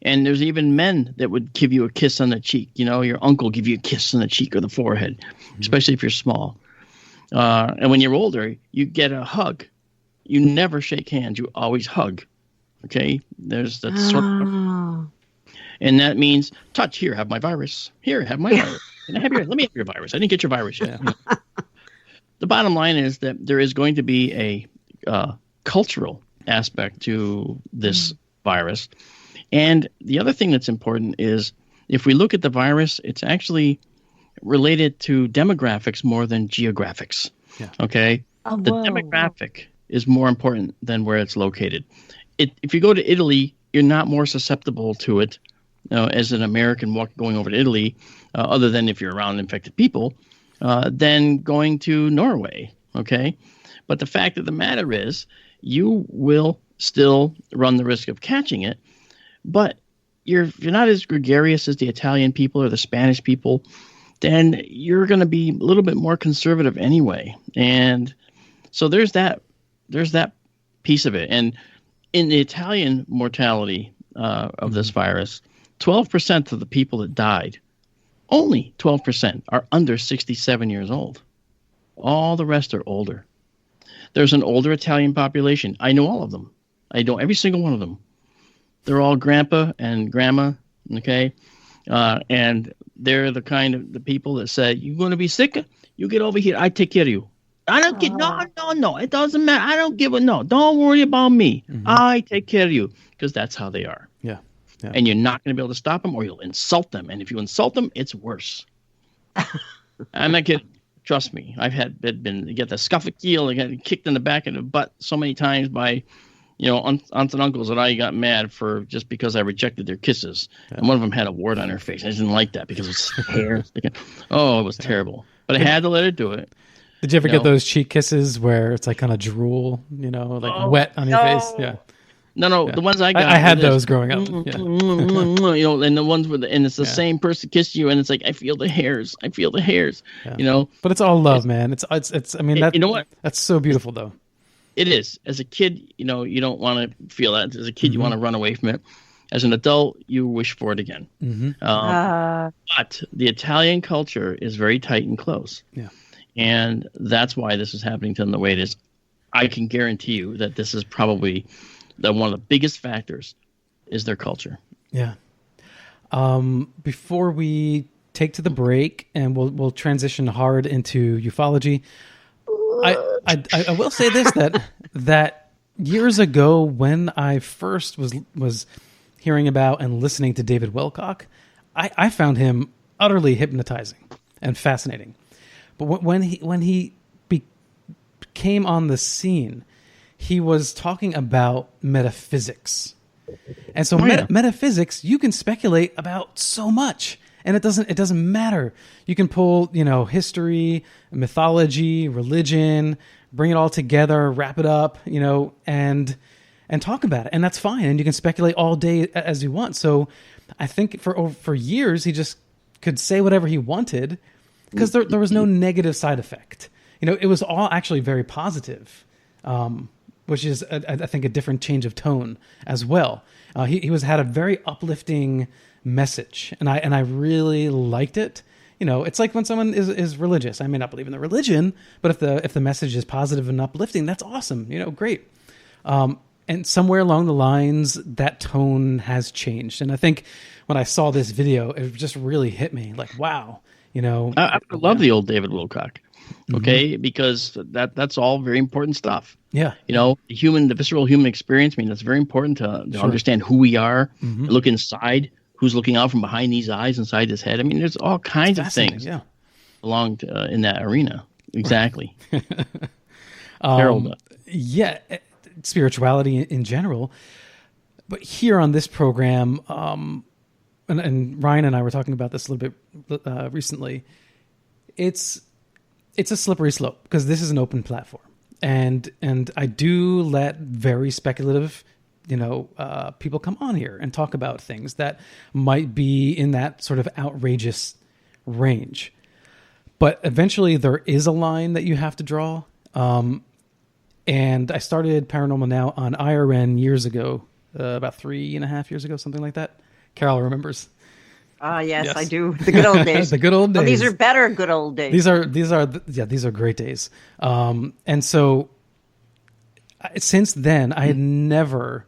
And there's even men that would give you a kiss on the cheek. Your uncle give you a kiss on the cheek or the forehead, especially if you're small. And when you're older, you get a hug. You never shake hands. You always hug. Okay? There's that sort of... And that means, touch, here, have my virus. Here, have my virus. Let me have your virus. I didn't get your virus yet. The bottom line is that there is going to be a cultural aspect to this virus. And the other thing that's important is if we look at the virus, it's actually related to demographics more than geographics. Yeah. Okay? The demographic is more important than where it's located. If you go to Italy, you're not more susceptible to it as an American going over to Italy, other than if you're around infected people, than going to Norway. Okay? But the fact of the matter is, you will still run the risk of catching it, but you're not as gregarious as the Italian people or the Spanish people, then you're going to be a little bit more conservative anyway. And so there's that piece of it. And in the Italian mortality of this virus, 12% of the people that died, only 12% are under 67 years old. All the rest are older. There's an older Italian population. I know all of them. I know every single one of them. They're all grandpa and grandma, okay? And they're the kind of the people that say, you're going to be sick? You get over here. I take care of you. I don't get, no. It doesn't matter. I don't give a no. Don't worry about me. Mm-hmm. I take care of you, because that's how they are. Yeah. And you're not going to be able to stop them, or you'll insult them. And if you insult them, it's worse. I'm not kidding. Trust me. I've get the scuffle-keel, I got kicked in the back of the butt so many times by, aunts and uncles that I got mad for just because I rejected their kisses. Yeah. And one of them had a wart on her face. I didn't like that because it's hair. Oh, it was terrible. But I had to let her do it. Did you ever get those cheek kisses where it's like kind of drool, wet on your face? Yeah. No, the ones I got. I had those growing up. Yeah. And the ones and it's the same person kissed you, and it's like I feel the hairs. Yeah. But it's all love, man. It's. I mean, that, you know what? That's so beautiful, though. It is. As a kid, you don't want to feel that. As a kid, you want to run away from it. As an adult, you wish for it again. Mm-hmm. But the Italian culture is very tight and close. Yeah. And that's why this is happening to them the way it is. I can guarantee you that this is probably one of the biggest factors is their culture. Yeah. Before we take to the break, and we'll transition hard into ufology, I will say this, that years ago when I first was hearing about and listening to David Wilcock, I found him utterly hypnotizing and fascinating. But when he came on the scene, he was talking about metaphysics. And so metaphysics, you can speculate about so much, and it doesn't matter. You can pull, history, mythology, religion, bring it all together, wrap it up, and talk about it. And that's fine. And you can speculate all day as you want. So I think for years, he just could say whatever he wanted, because there was no negative side effect. It was all actually very positive. which is I think a different change of tone as well. He had a very uplifting message, and I really liked it. You know, it's like when someone is religious. I may not believe in the religion, but if the message is positive and uplifting, that's awesome. You know, great. And somewhere along the lines, that tone has changed. And I think when I saw this video, it just really hit me. Like, wow, you know. I love the old David Wilcock, okay, because that's all very important stuff. Yeah. You know, the visceral human experience, I mean, that's very important to understand who we are, look inside, who's looking out from behind these eyes, inside this head. I mean, there's all kinds of things along in that arena. Exactly. Harold. Yeah. Spirituality in general, but here on this program, and Ryan and I were talking about this a little bit recently. It's a slippery slope because this is an open platform, and I do let very speculative, people come on here and talk about things that might be in that sort of outrageous range, but eventually there is a line that you have to draw. And I started Paranormal Now on IRN years ago, about 3.5 years ago, something like that. Carol remembers. Yes, I do. The good old days. The good old days. Oh, these are better good old days. These are great days. And so since then, I had never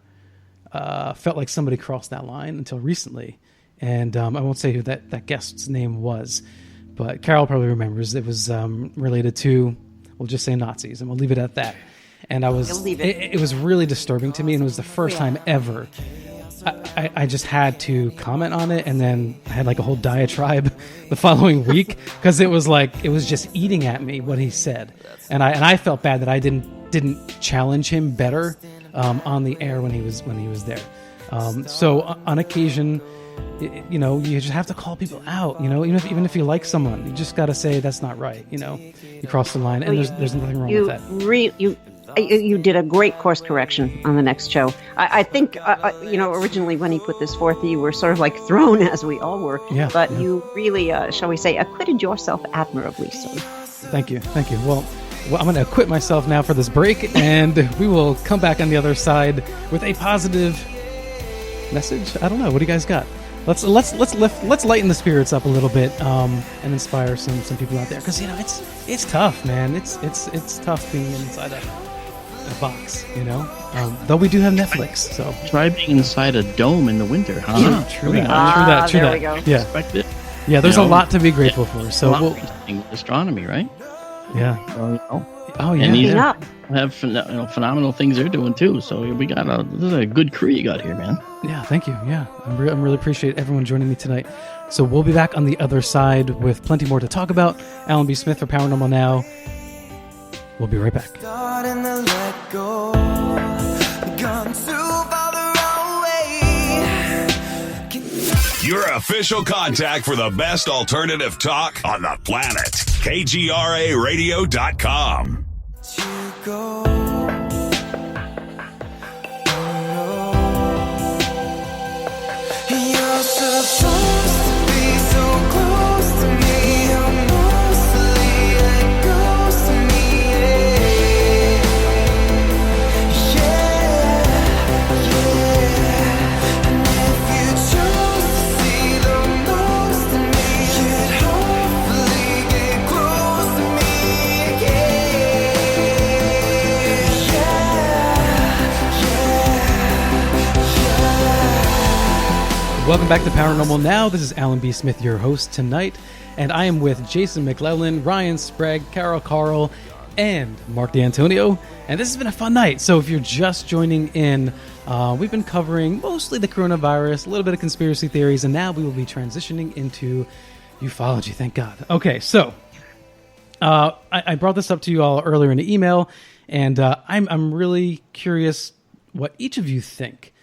felt like somebody crossed that line until recently. And I won't say who that guest's name was, but Carol probably remembers. It was related to, we'll just say Nazis, and we'll leave it at that. And it was really disturbing to me, and it was the first time ever I just had to comment on it, and then I had like a whole diatribe the following week because it was just eating at me what he said, and I felt bad that I didn't challenge him better on the air when he was there. So on occasion, you just have to call people out. Even if you like someone, you just got to say that's not right. You cross the line, and there's nothing wrong with that. You did a great course correction on the next show. I think, originally when he put this forth, you were sort of like thrown, as we all were. Yeah, but you really, shall we say, acquitted yourself admirably. So, thank you. Well, I'm going to acquit myself now for this break, and we will come back on the other side with a positive message. I don't know. What do you guys got? Let's lighten the spirits up a little bit and inspire some people out there, because it's tough, man. It's tough being inside a box, though we do have Netflix, so try being inside a dome in the winter, huh? Yeah, true that. We go. Yeah, there's a lot to be grateful for. So astronomy, right? Yeah. Oh yeah. And these have phenomenal things they're doing too. So we got this is a good crew you got here, man. Yeah, thank you. Yeah, I really appreciate everyone joining me tonight. So we'll be back on the other side with plenty more to talk about. Alan B. Smith for Paranormal Now. We'll be right back. Your official contact for the best alternative talk on the planet. KGRAradio.com. You're supposed to be so close to me. I'm mostly it goes to me. And if you chose to see the most in me, you'd hopefully get close to me Welcome back to Paranormal Now. This is Alan B. Smith, your host tonight, and I am with Jason McLellan, Ryan Sprague, Carol Carl, and Mark D'Antonio, and this has been a fun night. So if you're just joining in, we've been covering mostly the coronavirus, a little bit of conspiracy theories, and now we will be transitioning into ufology, thank God. Okay, so I brought this up to you all earlier in the email, and I'm really curious what each of you think,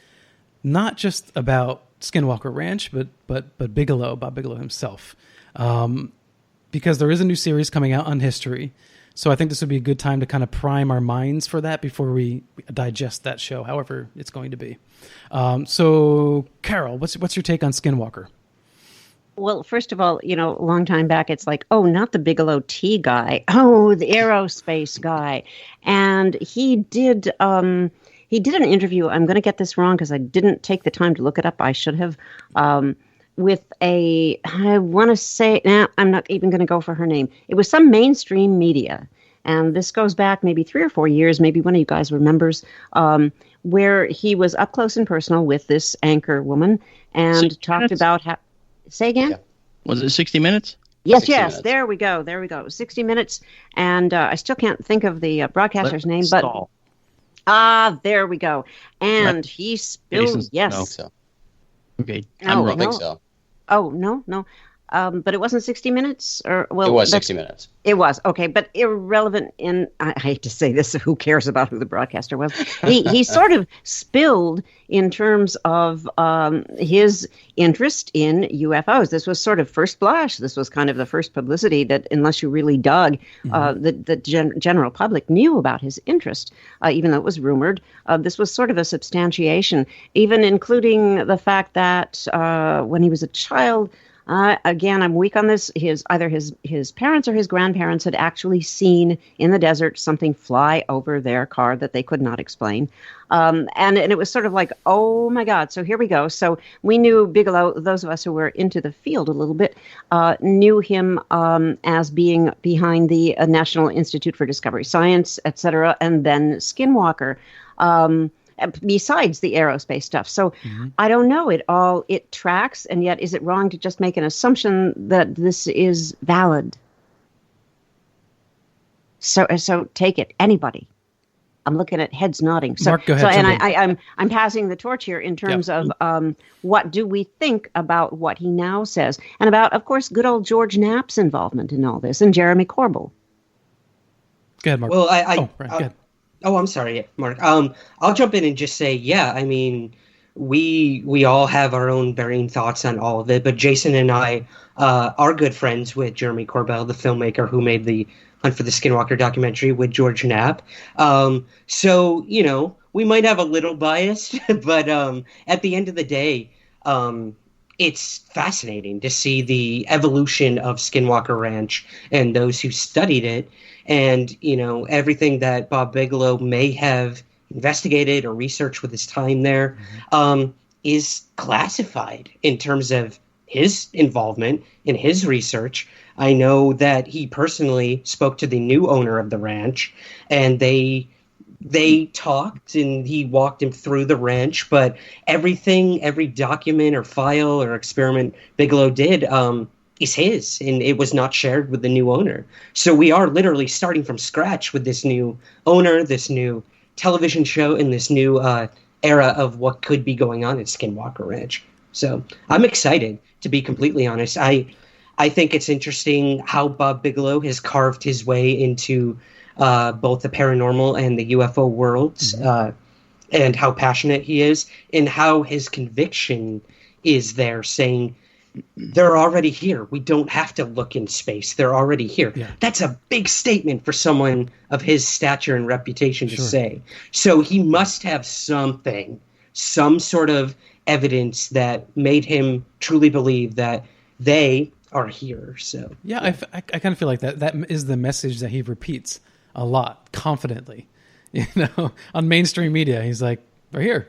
not just about Skinwalker Ranch, but Bob Bigelow himself, because there is a new series coming out on history. So I think this would be a good time to kind of prime our minds for that before we digest that show, however it's going to be. So Carol, what's your take on Skinwalker? Well, first of all, a long time back, it's like, oh, not the Bigelow T guy. Oh, the aerospace guy. And he did an interview. I'm going to get this wrong because I didn't take the time to look it up. I should have. With I want to say, I'm not even going to go for her name. It was some mainstream media. And this goes back maybe 3 or 4 years. Maybe one of you guys remembers, where he was up close and personal with this anchor woman and 60 talked minutes? about how. Say again? Yeah. Was it 60 Minutes? Yes, 60 yes. minutes. There we go. There we go. 60 Minutes. And I still can't think of the broadcaster's name, but Stahl. there we go. And he spilled. Jason, I Yes. think so. Okay, No, I'm I wrong. think so. Oh, no. But it wasn't 60 Minutes? Or well, It was that's- 60 minutes. It was. Okay, but irrelevant in, I hate to say this, who cares about who the broadcaster was? He sort of spilled in terms of his interest in UFOs. This was sort of first blush. This was kind of the first publicity that, unless you really dug, the general public knew about his interest, even though it was rumored. This was sort of a substantiation, even including the fact that when he was a child, again, I'm weak on this. Either his parents or his grandparents had actually seen in the desert something fly over their car that they could not explain. And it was sort of like, oh my God, so here we go. So we knew Bigelow, those of us who were into the field a little bit, knew him as being behind the National Institute for Discovery Science, et cetera, and then Skinwalker. Besides the aerospace stuff. So I don't know, it tracks, and yet is it wrong to just make an assumption that this is valid? So take it, anybody. I'm looking at heads nodding. So, Mark, go ahead, So, and jump in. I'm passing the torch here in terms of what do we think about what he now says, and about, of course, good old George Knapp's involvement in all this, and Jeremy Corbell. Go ahead, Mark. Well, right, go ahead. Oh, I'm sorry, Mark. I'll jump in and just say, yeah, I mean, we all have our own varying thoughts on all of it, but Jason and I are good friends with Jeremy Corbell, the filmmaker who made the Hunt for the Skinwalker documentary with George Knapp. So, we might have a little bias, but at the end of the day, it's fascinating to see the evolution of Skinwalker Ranch and those who studied it. And, everything that Bob Bigelow may have investigated or researched with his time there is classified in terms of his involvement in his research. I know that he personally spoke to the new owner of the ranch, and they talked, and he walked him through the ranch. But every document or file or experiment Bigelow did is his, and it was not shared with the new owner. So we are literally starting from scratch with this new owner, this new television show, and this new era of what could be going on at Skinwalker Ranch. So I'm excited, to be completely honest. I think it's interesting how Bob Bigelow has carved his way into both the paranormal and the UFO worlds, and how passionate he is, and how his conviction is there, saying, they're already here. We don't have to look in space. They're already here. Yeah. That's a big statement for someone of his stature and reputation to say. So he must have something, some sort of evidence that made him truly believe that they are here. So Yeah, I kind of feel like that is the message that he repeats a lot, confidently. On mainstream media, he's like, "We're here."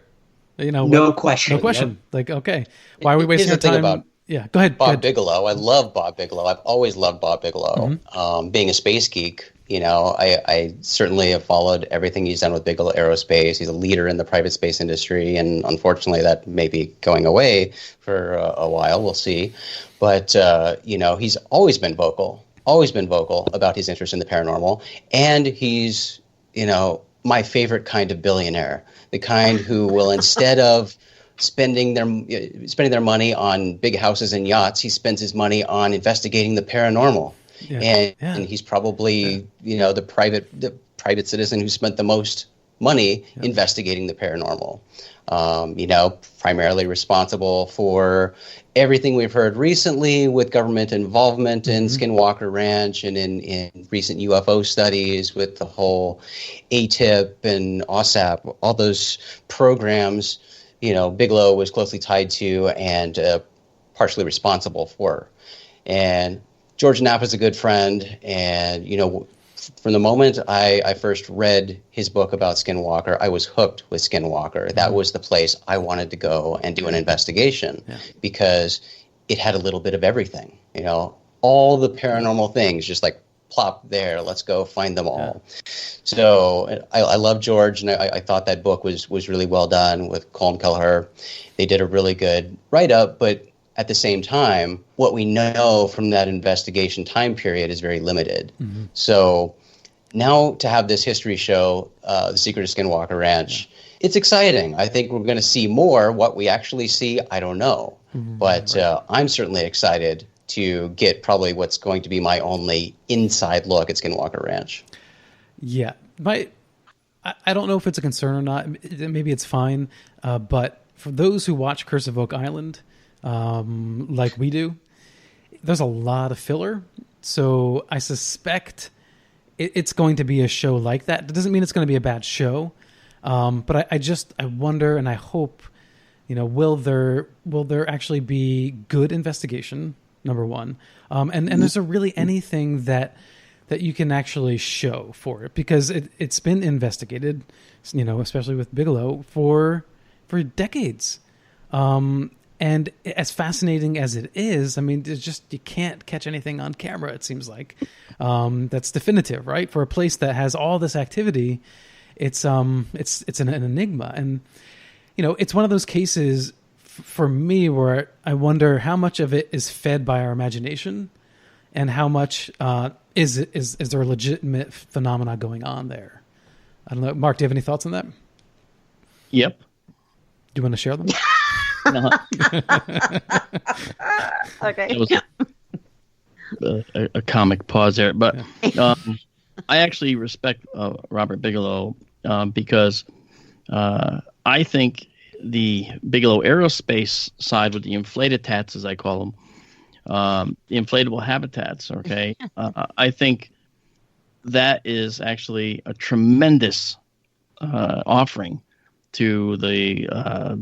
No question. No question. Like, okay, why are we wasting our Here's the thing time? about Yeah, go ahead. Bob Bigelow. I love Bob Bigelow. I've always loved Bob Bigelow. Being a space geek, I certainly have followed everything he's done with Bigelow Aerospace. He's a leader in the private space industry, and unfortunately, that may be going away for a while. We'll see. But he's always been vocal about his interest in the paranormal, and he's my favorite kind of billionaire, the kind who will, instead of spending their money on big houses and yachts, he spends his money on investigating the paranormal. And he's probably the private citizen who spent the most money investigating the paranormal. Primarily responsible for everything we've heard recently with government involvement in Skinwalker Ranch and in recent UFO studies with the whole ATIP and OSAP, all those programs. Bigelow was closely tied to, and part partially responsible for. And George Knapp is a good friend, and from the moment I first read his book about Skinwalker, I was hooked with Skinwalker. That was the place I wanted to go and do an investigation because it had a little bit of everything. All the paranormal things just like plop there. Let's go find them all. So I love George, and I thought that book was really well done with Colm Kelleher. They did a really good write-up, but at the same time, what we know from that investigation time period is very limited. Mm-hmm. So now to have this history show, The Secret of Skinwalker Ranch, it's exciting. I think we're going to see more. What we actually see, I don't know. Mm-hmm. But I'm certainly excited to get probably what's going to be my only inside look at Skinwalker Ranch. Yeah. I don't know if it's a concern or not. Maybe it's fine. But for those who watch Curse of Oak Island, like we do, there's a lot of filler. So I suspect it's going to be a show like that. That doesn't mean it's going to be a bad show. But I wonder and I hope, will there actually be good investigation? Number one. And is there really anything that you can actually show for it? Because it's been investigated, especially with Bigelow for decades. And as fascinating as it is, I mean, it's just, you can't catch anything on camera, it seems like. That's definitive, right? For a place that has all this activity, it's an enigma. And, it's one of those cases for me where I wonder how much of it is fed by our imagination and how much is there a legitimate phenomena going on there? I don't know. Mark, do you have any thoughts on that? Yep. Do you want to share them? Okay. That was a comic pause there, but I actually respect Robert Bigelow because I think the Bigelow Aerospace side with the inflated tats, as I call them, the inflatable habitats, okay, I think that is actually a tremendous offering to the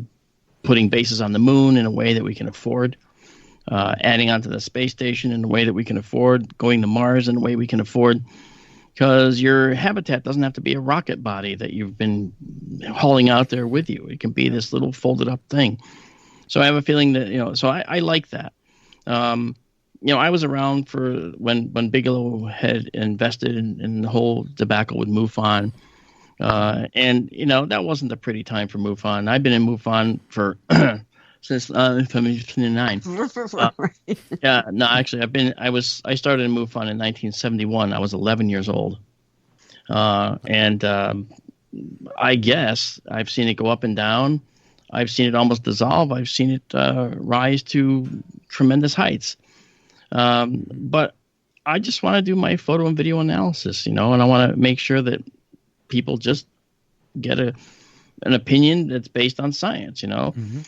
putting bases on the moon in a way that we can afford, adding onto the space station in a way that we can afford, going to Mars in a way we can afford, because your habitat doesn't have to be a rocket body that you've been hauling out there with you. It can be this little folded up thing. So I have a feeling that, so I like that. I was around for when Bigelow had invested in the whole debacle with MUFON. And that wasn't a pretty time for MUFON. I've been in MUFON for since 1979. Yeah, no, actually, I started in MUFON in 1971. I was 11 years old, and I guess I've seen it go up and down. I've seen it almost dissolve. I've seen it rise to tremendous heights. But I just want to do my photo and video analysis, and I want to make sure that people just get an opinion that's based on science. Mm-hmm.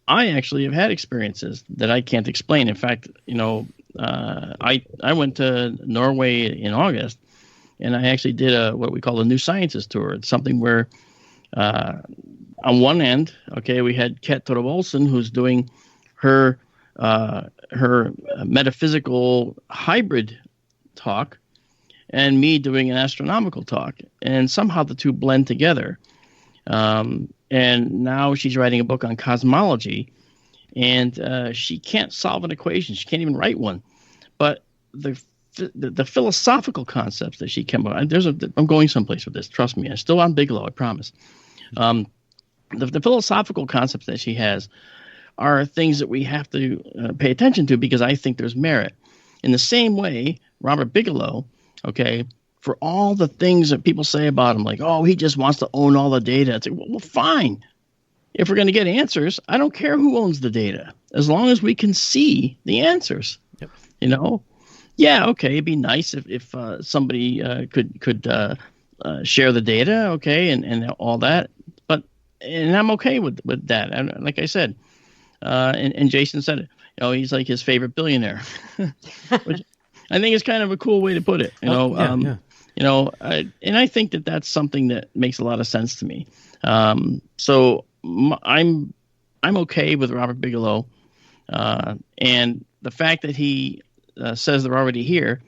I actually have had experiences that I can't explain. In fact, I went to Norway in August, and I actually did what we call a New Scientist tour. It's something where on one end, we had Kat Torv Olsen, who's doing her metaphysical hybrid talk, and me doing an astronomical talk, and somehow the two blend together. And now she's writing a book on cosmology, and she can't solve an equation. She can't even write one. But the philosophical concepts that she came up with, I'm going someplace with this. Trust me. I'm still on Bigelow, I promise. The philosophical concepts that she has are things that we have to pay attention to, because I think there's merit. In the same way, Robert Bigelow, for all the things that people say about him, like, oh, he just wants to own all the data. It's like, well, fine. If we're going to get answers, I don't care who owns the data, as long as we can see the answers. Yep. Yeah, okay, it'd be nice if somebody could share the data, and all that. And I'm okay with that. And like I said, and Jason said it. He's like his favorite billionaire, which I think is kind of a cool way to put it. And I think that that's something that makes a lot of sense to me. So I'm okay with Robert Bigelow. And the fact that he says they're already here,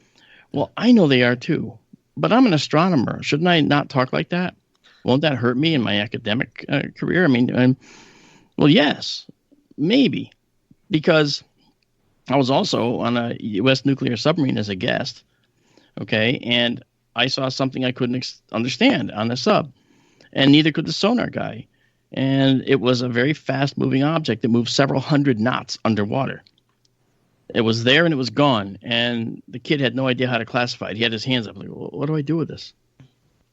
well, I know they are too, but I'm an astronomer. Shouldn't I not talk like that? Won't that hurt me in my academic career? I mean, well, yes, maybe, because I was also on a U.S. nuclear submarine as a guest, okay, and I saw something I couldn't understand on the sub, and neither could the sonar guy. And it was a very fast-moving object that moved several hundred knots underwater. It was there and it was gone, and the kid had no idea how to classify it. He had his hands up, like, what do I do with this?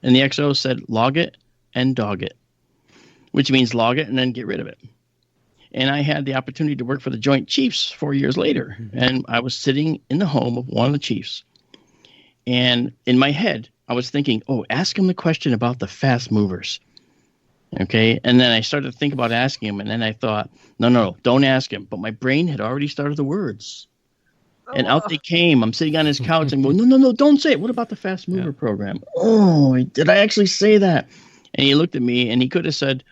And the XO said, log it and dog it, which means log it and then get rid of it. And I had the opportunity to work for the Joint Chiefs 4 years later, and I was sitting in the home of one of the chiefs. And in my head, I was thinking, ask him the question about the fast movers. Okay. And then I started to think about asking him. And then I thought, no, don't ask him. But my brain had already started the words. And out they came. I'm sitting on his couch and going, no, don't say it. What about the fast mover program? Oh, did I actually say that? And he looked at me and he could have said,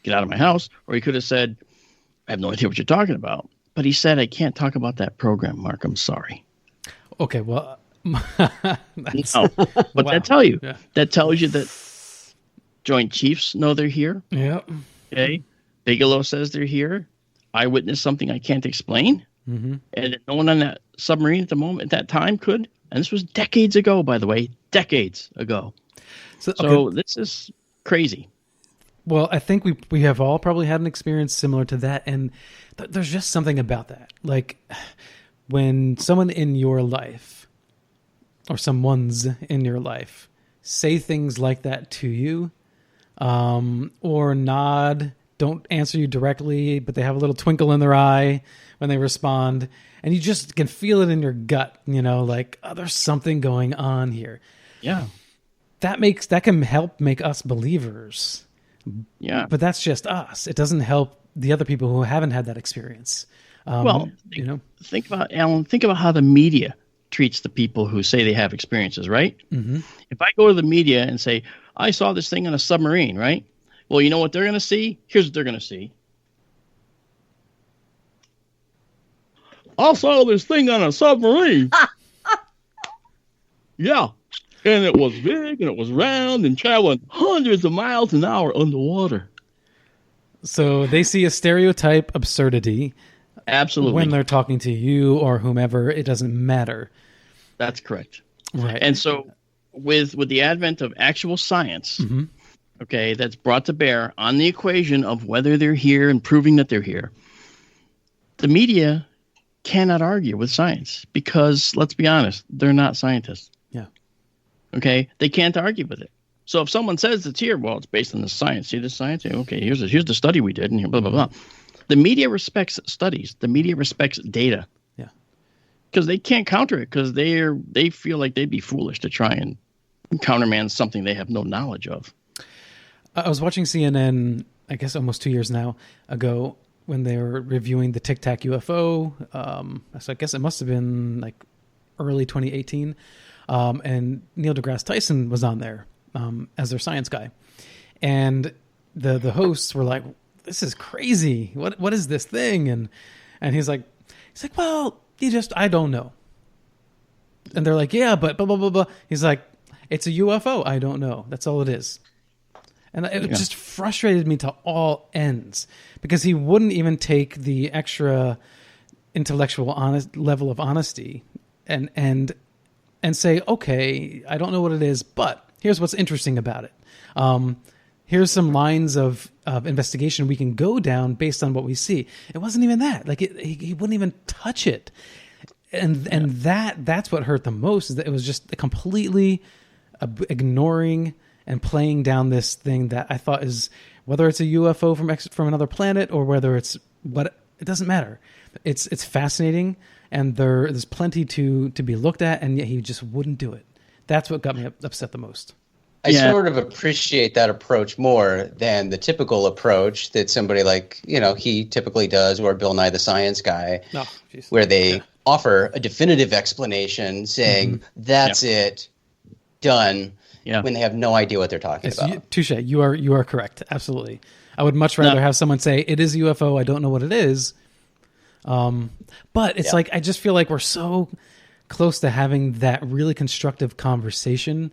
get out of my house. Or he could have said, I have no idea what you're talking about. But he said, I can't talk about that program, Mark. I'm sorry. Okay. Well, But that tells you that Joint Chiefs know they're here. Yeah. Okay. Bigelow says they're here. I witnessed something I can't explain. Mm-hmm. And no one on that submarine at that time could. And this was decades ago, by the way, decades ago. So this is crazy. Well, I think we have all probably had an experience similar to that. And there's just something about that. Like when someone in your life or someone's in your life say things like that to you, or nod, don't answer you directly, but they have a little twinkle in their eye when they respond, and you just can feel it in your gut, like, there's something going on here. Yeah. That can help make us believers. Yeah. But that's just us. It doesn't help the other people who haven't had that experience. Think about, Alan, how the media treats the people who say they have experiences, right? Mm-hmm. If I go to the media and say, I saw this thing on a submarine, right? Well, you know what they're going to see? Here's what they're going to see. I saw this thing on a submarine. Yeah. And it was big and it was round and traveling hundreds of miles an hour underwater. So they see a stereotype absurdity. Absolutely. When they're talking to you or whomever, it doesn't matter. That's correct. Right. And so with the advent of actual science, mm-hmm. okay, that's brought to bear on the equation of whether they're here and proving that they're here, the media cannot argue with science because, let's be honest, they're not scientists. Yeah. Okay? They can't argue with it. So if someone says it's here, well, it's based on the science. See the science? Okay, here's the study we did, and here, blah, blah, blah. The media respects studies. The media respects data. Yeah. Because they can't counter it because they feel like they'd be foolish to try and countermand something they have no knowledge of. I was watching CNN, I guess almost 2 years now ago, when they were reviewing the Tic Tac UFO. So I guess it must have been like early 2018. And Neil deGrasse Tyson was on there as their science guy. And the hosts were like, this is crazy. What is this thing? And he's like, well, I don't know. And they're like, yeah, but blah, blah, blah, blah. He's like, it's a UFO. I don't know. That's all it is. And it just frustrated me to all ends because he wouldn't even take the extra intellectual level of honesty and say, okay, I don't know what it is, but here's what's interesting about it. Here's some lines of investigation we can go down based on what we see. It wasn't even that. Like he wouldn't even touch it. And that's what hurt the most, is that it was just completely ignoring and playing down this thing that I thought is, whether it's a UFO from another planet or whether it's it doesn't matter. It's fascinating, and there's plenty to be looked at, and yet he just wouldn't do it. That's what got me upset the most. I sort of appreciate that approach more than the typical approach that somebody like, he typically does, or Bill Nye the Science Guy, where they offer a definitive explanation saying, that's it, done, when they have no idea what they're talking about. Touche. You are correct. Absolutely. I would much rather have someone say, it is a UFO, I don't know what it is, But it's like I just feel like we're so close to having that really constructive conversation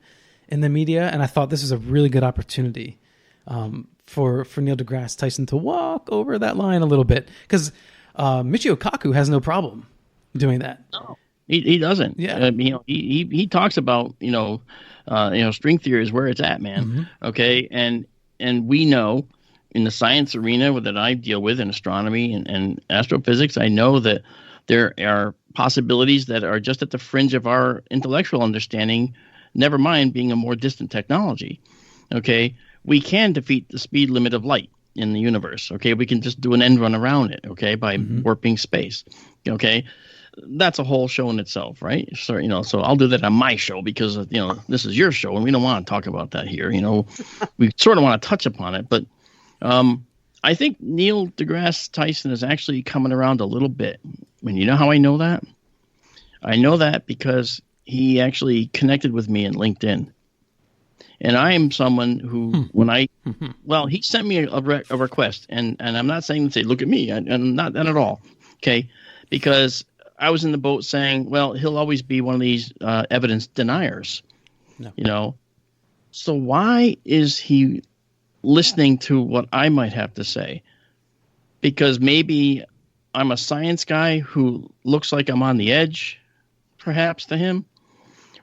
in the media, and I thought this was a really good opportunity for Neil deGrasse Tyson to walk over that line a little bit, because Michio Kaku has no problem doing that. No, he doesn't. Yeah, he talks about string theory is where it's at, man. Mm-hmm. Okay, and we know in the science arena that I deal with in astronomy and astrophysics, I know that there are possibilities that are just at the fringe of our intellectual understanding, never mind being a more distant technology. Okay, we can defeat the speed limit of light in the universe. Okay, we can just do an end run around it, okay, by warping space. Okay, that's a whole show in itself, right? So, so I'll do that on my show because, this is your show and we don't want to talk about that here. We sort of want to touch upon it, but I think Neil deGrasse Tyson is actually coming around a little bit. And you know how I know that? I know that because he actually connected with me in LinkedIn. And I am someone who, he sent me a request, and I'm not saying to say, look at me, and not that at all, okay? Because I was in the boat saying, well, he'll always be one of these evidence deniers, So why is he listening to what I might have to say? Because maybe I'm a science guy who looks like I'm on the edge, perhaps, to him.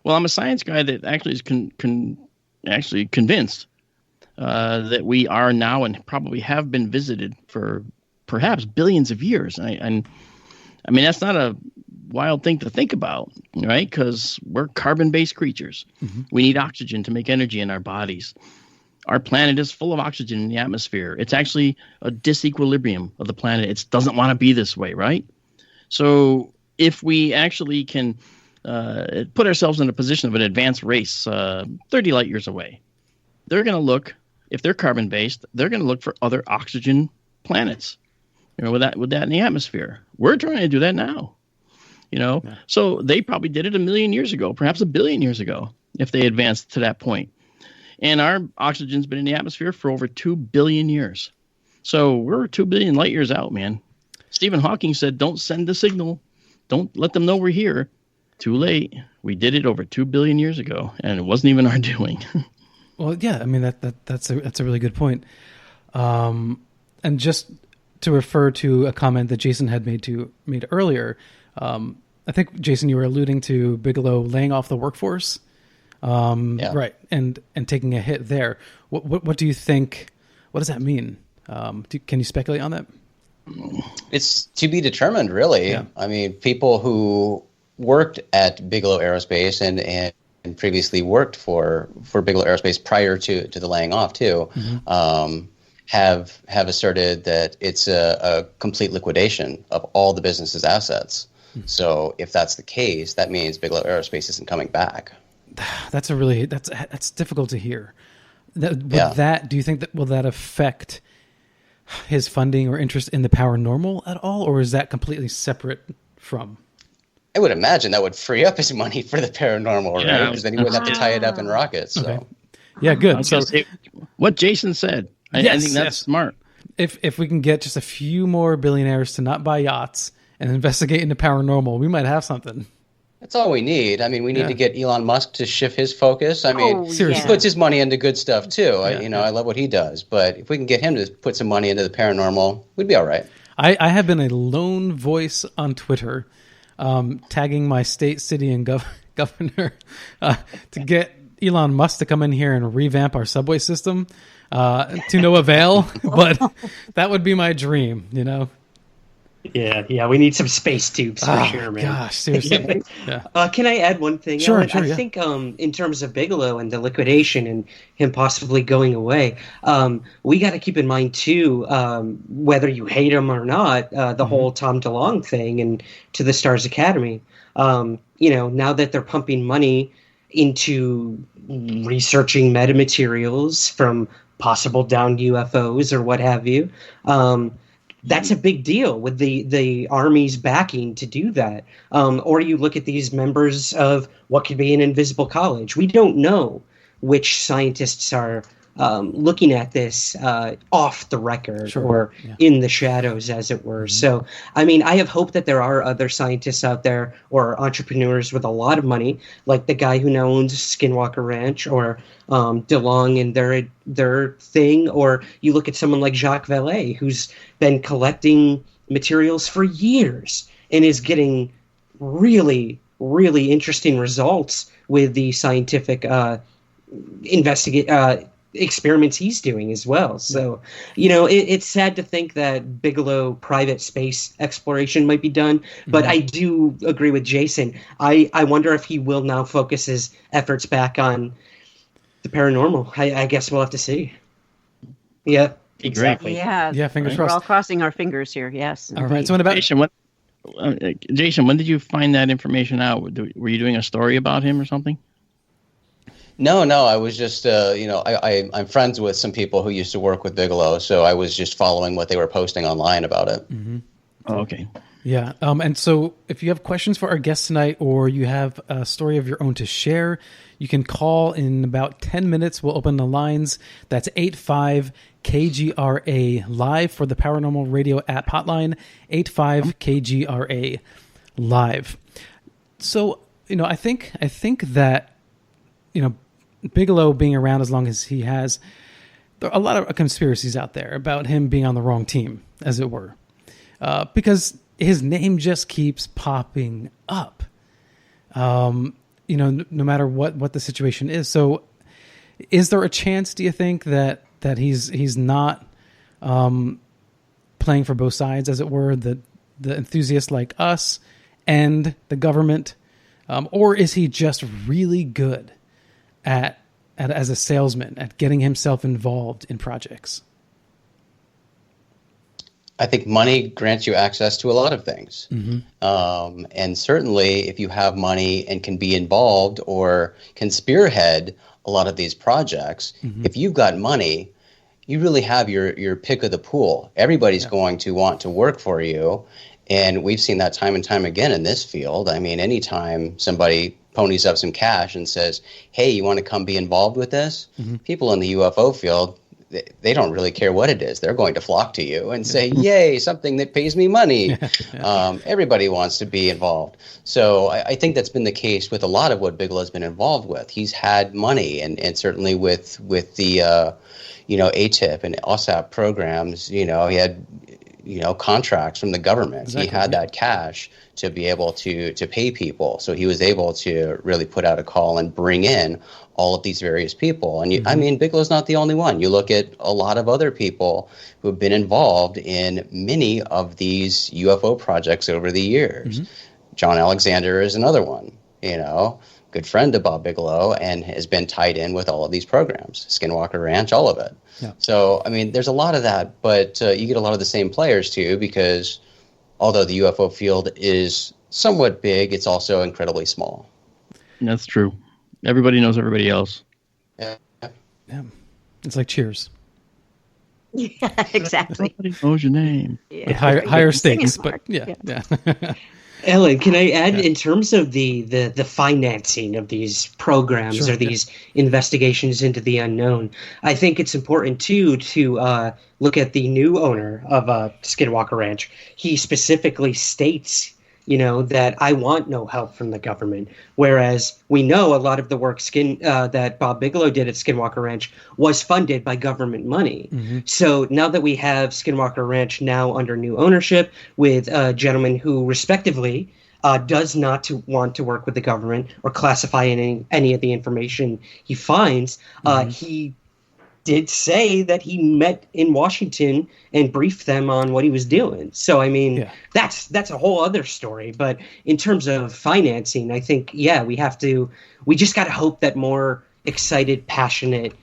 Well, I'm a science guy that actually is actually convinced that we are now and probably have been visited for perhaps billions of years. And I mean, that's not a wild thing to think about, right? Because we're carbon-based creatures. Mm-hmm. We need oxygen to make energy in our bodies. Our planet is full of oxygen in the atmosphere. It's actually a disequilibrium of the planet. It doesn't want to be this way, right? So if we actually can put ourselves in a position of an advanced race 30 light years away, they're going to look, if they're carbon-based, they're going to look for other oxygen planets, with that in the atmosphere. We're trying to do that now, Yeah. So they probably did it 1 million years ago, perhaps 1 billion years ago, if they advanced to that point. And our oxygen's been in the atmosphere for over 2 billion years. So we're 2 billion light years out, man. Stephen Hawking said, don't send the signal. Don't let them know we're here. Too late. We did it over 2 billion years ago, and it wasn't even our doing. Well, yeah, I mean, that's a really good point. And just to refer to a comment that Jason had made earlier, I think, Jason, you were alluding to Bigelow laying off the workforce. Right. And taking a hit there. What do you think? What does that mean? Can you speculate on that? It's to be determined, really. Yeah. I mean, people who worked at Bigelow Aerospace and previously worked for Bigelow Aerospace prior to the laying off too, have asserted that it's a complete liquidation of all the business's assets. So if that's the case, that means Bigelow Aerospace isn't coming back. That's difficult to hear. Do you think that will that affect his funding or interest in the Paranormal at all, or is that completely separate from? I would imagine that would free up his money for the Paranormal, right? Because then he wouldn't have to tie it up in rockets. So. Okay. Yeah, good. So what Jason said, I think that's smart. If we can get just a few more billionaires to not buy yachts and investigate into Paranormal, we might have something. That's all we need. I mean, we need to get Elon Musk to shift his focus. I mean, he puts his money into good stuff too. I love what he does. But if we can get him to put some money into the Paranormal, we'd be all right. I have been a lone voice on Twitter, tagging my state, city, and governor to get Elon Musk to come in here and revamp our subway system to no avail. But that would be my dream, Yeah, we need some space tubes for sure, man. Gosh, seriously. Yeah. Can I add one thing? Sure, Ellen? sure. I think in terms of Bigelow and the liquidation and him possibly going away, we got to keep in mind too, whether you hate him or not, the whole Tom DeLonge thing and to the Stars Academy. Now that they're pumping money into researching metamaterials from possible downed UFOs or what have you. That's a big deal with the Army's backing to do that. Or you look at these members of what could be an invisible college. We don't know which scientists are looking at this off the record or in the shadows, as it were. So, I mean, I have hope that there are other scientists out there or entrepreneurs with a lot of money, like the guy who now owns Skinwalker Ranch, or DeLong and their thing. Or you look at someone like Jacques Vallée, who's been collecting materials for years and is getting really, really interesting results with the scientific experiments he's doing as well. So, it's sad to think that Bigelow private space exploration might be done, but I do agree with Jason. I wonder if he will now focus his efforts back on the paranormal. I guess we'll have to see. Yeah, exactly. Yeah, fingers We're crossed. all crossing our fingers here. Yes. All right. So what about Jason, when did you find that information out? Were you doing a story about him or something? No, I was just, I'm friends with some people who used to work with Bigelow, so I was just following what they were posting online about it. Oh, okay. Yeah. And so if you have questions for our guest tonight, or you have a story of your own to share, you can call in about 10 minutes. We'll open the lines. That's 85-KGRA live for the Paranormal Radio app hotline, 85-KGRA live. So, I think that, Bigelow being around as long as he has, there are a lot of conspiracies out there about him being on the wrong team, as it were, because his name just keeps popping up, no matter what the situation is. So is there a chance, do you think, that he's not playing for both sides, as it were, the enthusiasts like us and the government, or is he just really good at as a salesman at getting himself involved in projects? I think money grants you access to a lot of things. And certainly if you have money and can be involved or can spearhead a lot of these projects, if you've got money, you really have your pick of the pool. Everybody's going to want to work for you. And we've seen that time and time again in this field. I mean, anytime somebody ponies up some cash and says, hey, you want to come be involved with this? People in the UFO field, they don't really care what it is. They're going to flock to you and say, yay, something that pays me money. Everybody wants to be involved. So I think that's been the case with a lot of what Bigelow's been involved with. He's had money, and certainly with the ATIP and OSAP programs, he had contracts from the government. Exactly. He had that cash to be able to pay people. So he was able to really put out a call and bring in all of these various people. And I mean, Bigelow's not the only one. You look at a lot of other people who have been involved in many of these UFO projects over the years. John Alexander is another one, good friend of Bob Bigelow, and has been tied in with all of these programs, Skinwalker Ranch, all of it. Yeah. So, I mean, there's a lot of that, but you get a lot of the same players too, because although the UFO field is somewhat big, it's also incredibly small. That's true. Everybody knows everybody else. Yeah. It's like Cheers. Yeah, exactly. Everybody knows your name. Yeah. With higher stakes, but yeah. Ellen, can I add, in terms of the financing of these programs or these investigations into the unknown, I think it's important too to look at the new owner of Skinwalker Ranch. He specifically states, that I want no help from the government. Whereas we know a lot of the work that Bob Bigelow did at Skinwalker Ranch was funded by government money. So now that we have Skinwalker Ranch now under new ownership with a gentleman who respectively does not want to work with the government or classify any of the information he finds, he did say that he met in Washington and briefed them on what he was doing. So, I mean, that's a whole other story. But in terms of financing, I think, we just got to hope that more excited, passionate,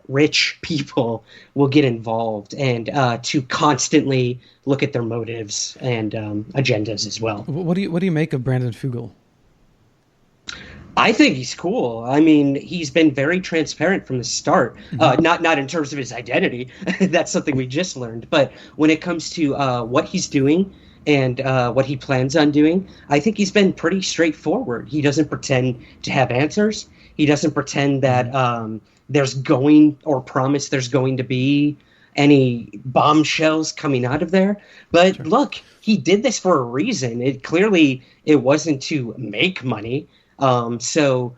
rich people will get involved and to constantly look at their motives and agendas as well. What do you make of Brandon Fugel? I think he's cool. I mean, he's been very transparent from the start. Not in terms of his identity. That's something we just learned. But when it comes to what he's doing and what he plans on doing, I think he's been pretty straightforward. He doesn't pretend to have answers. He doesn't pretend that there's going or promise there's going to be any bombshells coming out of there. But look, he did this for a reason. It wasn't to make money. So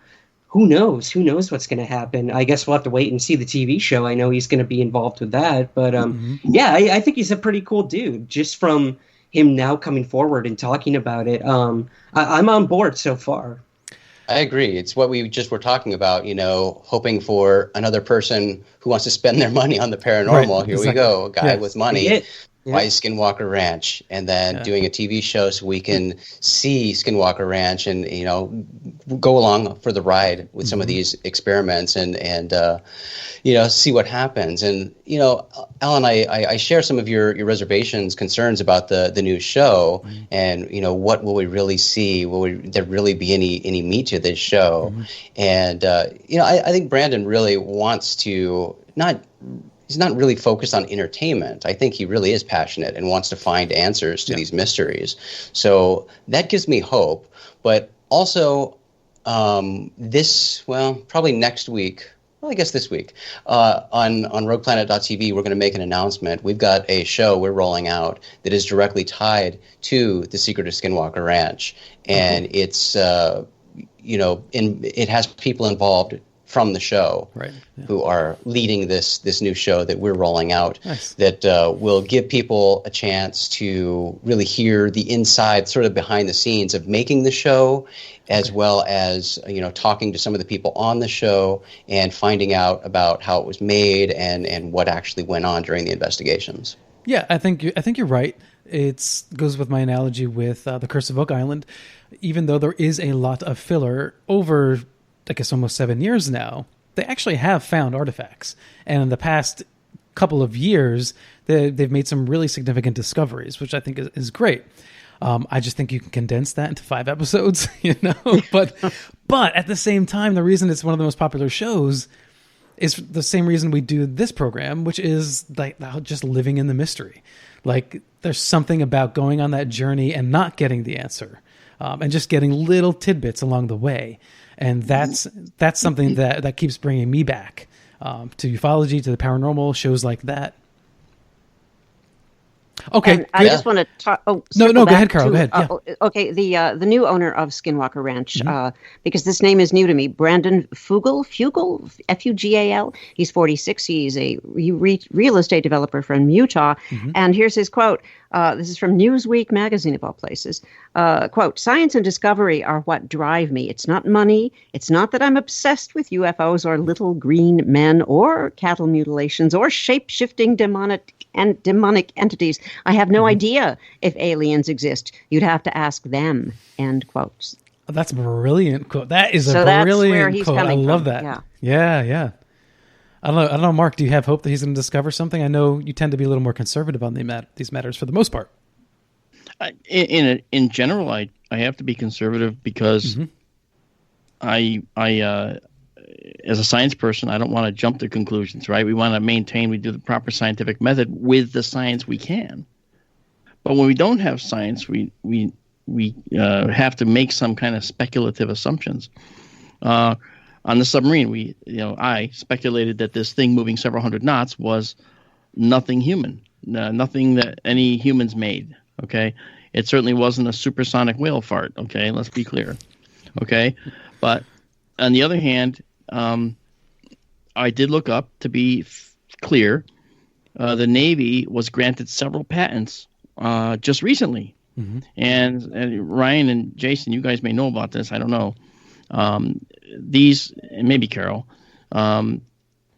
who knows? Who knows what's going to happen? I guess we'll have to wait and see the TV show. I know he's going to be involved with that. But yeah, I think he's a pretty cool dude just from him now coming forward and talking about it. I'm on board so far. I agree. It's what we just were talking about, hoping for another person who wants to spend their money on the paranormal. Right, Here exactly. we go, a guy with money. Yeah. Why Skinwalker Ranch? And then doing a TV show so we can see Skinwalker Ranch and, go along for the ride with some of these experiments and see what happens. And, Alan, I share some of your reservations, concerns about the new show and, what will we really see? Will there really be any meat to this show? And, I think Brandon really wants to he's not really focused on entertainment. I think he really is passionate and wants to find answers to these mysteries. So that gives me hope. But also probably next week, well, I guess this week, on rogueplanet.tv, we're going to make an announcement. We've got a show we're rolling out that is directly tied to The Secret of Skinwalker Ranch. And it's, it has people involved from the show who are leading this new show that we're rolling out that will give people a chance to really hear the inside, sort of behind the scenes of making the show, as well as talking to some of the people on the show and finding out about how it was made and what actually went on during the investigations. Yeah, I think you're right. It goes with my analogy with The Curse of Oak Island. Even though there is a lot of filler over, I guess, almost 7 years now, they actually have found artifacts. And in the past couple of years, they've made some really significant discoveries, which I think is great. I just think you can condense that into 5 episodes, But at the same time, the reason it's one of the most popular shows is the same reason we do this program, which is like just living in the mystery. Like there's something about going on that journey and not getting the answer, and just getting little tidbits along the way. And that's something that keeps bringing me back to ufology, to the paranormal, shows like that. Okay, and I just want to talk. Oh, no, go ahead, Carl. Go ahead. Yeah. Okay, the new owner of Skinwalker Ranch, because this name is new to me, Brandon Fugal, Fugal. He's 46. He's a real estate developer from Utah, and here's his quote. This is from Newsweek magazine, of all places. Quote, "Science and discovery are what drive me. It's not money. It's not that I'm obsessed with UFOs or little green men or cattle mutilations or shape-shifting demonic entities. I have no idea if aliens exist. You'd have to ask them." End quotes. That's a brilliant quote. That is so a brilliant where he's quote. I love from. that. Yeah. I don't know, Mark, do you have hope that he's going to discover something? I know you tend to be a little more conservative on these matters for the most part. In general, I have to be conservative because I as a science person, I don't want to jump to conclusions, right? We want to maintain, we do the proper scientific method with the science we can. But when we don't have science, we have to make some kind of speculative assumptions. On the submarine, I speculated that this thing moving several hundred knots was nothing human, nothing that any humans made. Okay, it certainly wasn't a supersonic whale fart. Okay, let's be clear. Okay, but on the other hand, I did look up to be clear. The Navy was granted several patents just recently, and Ryan and Jason, you guys may know about this. I don't know. These, and maybe Carol,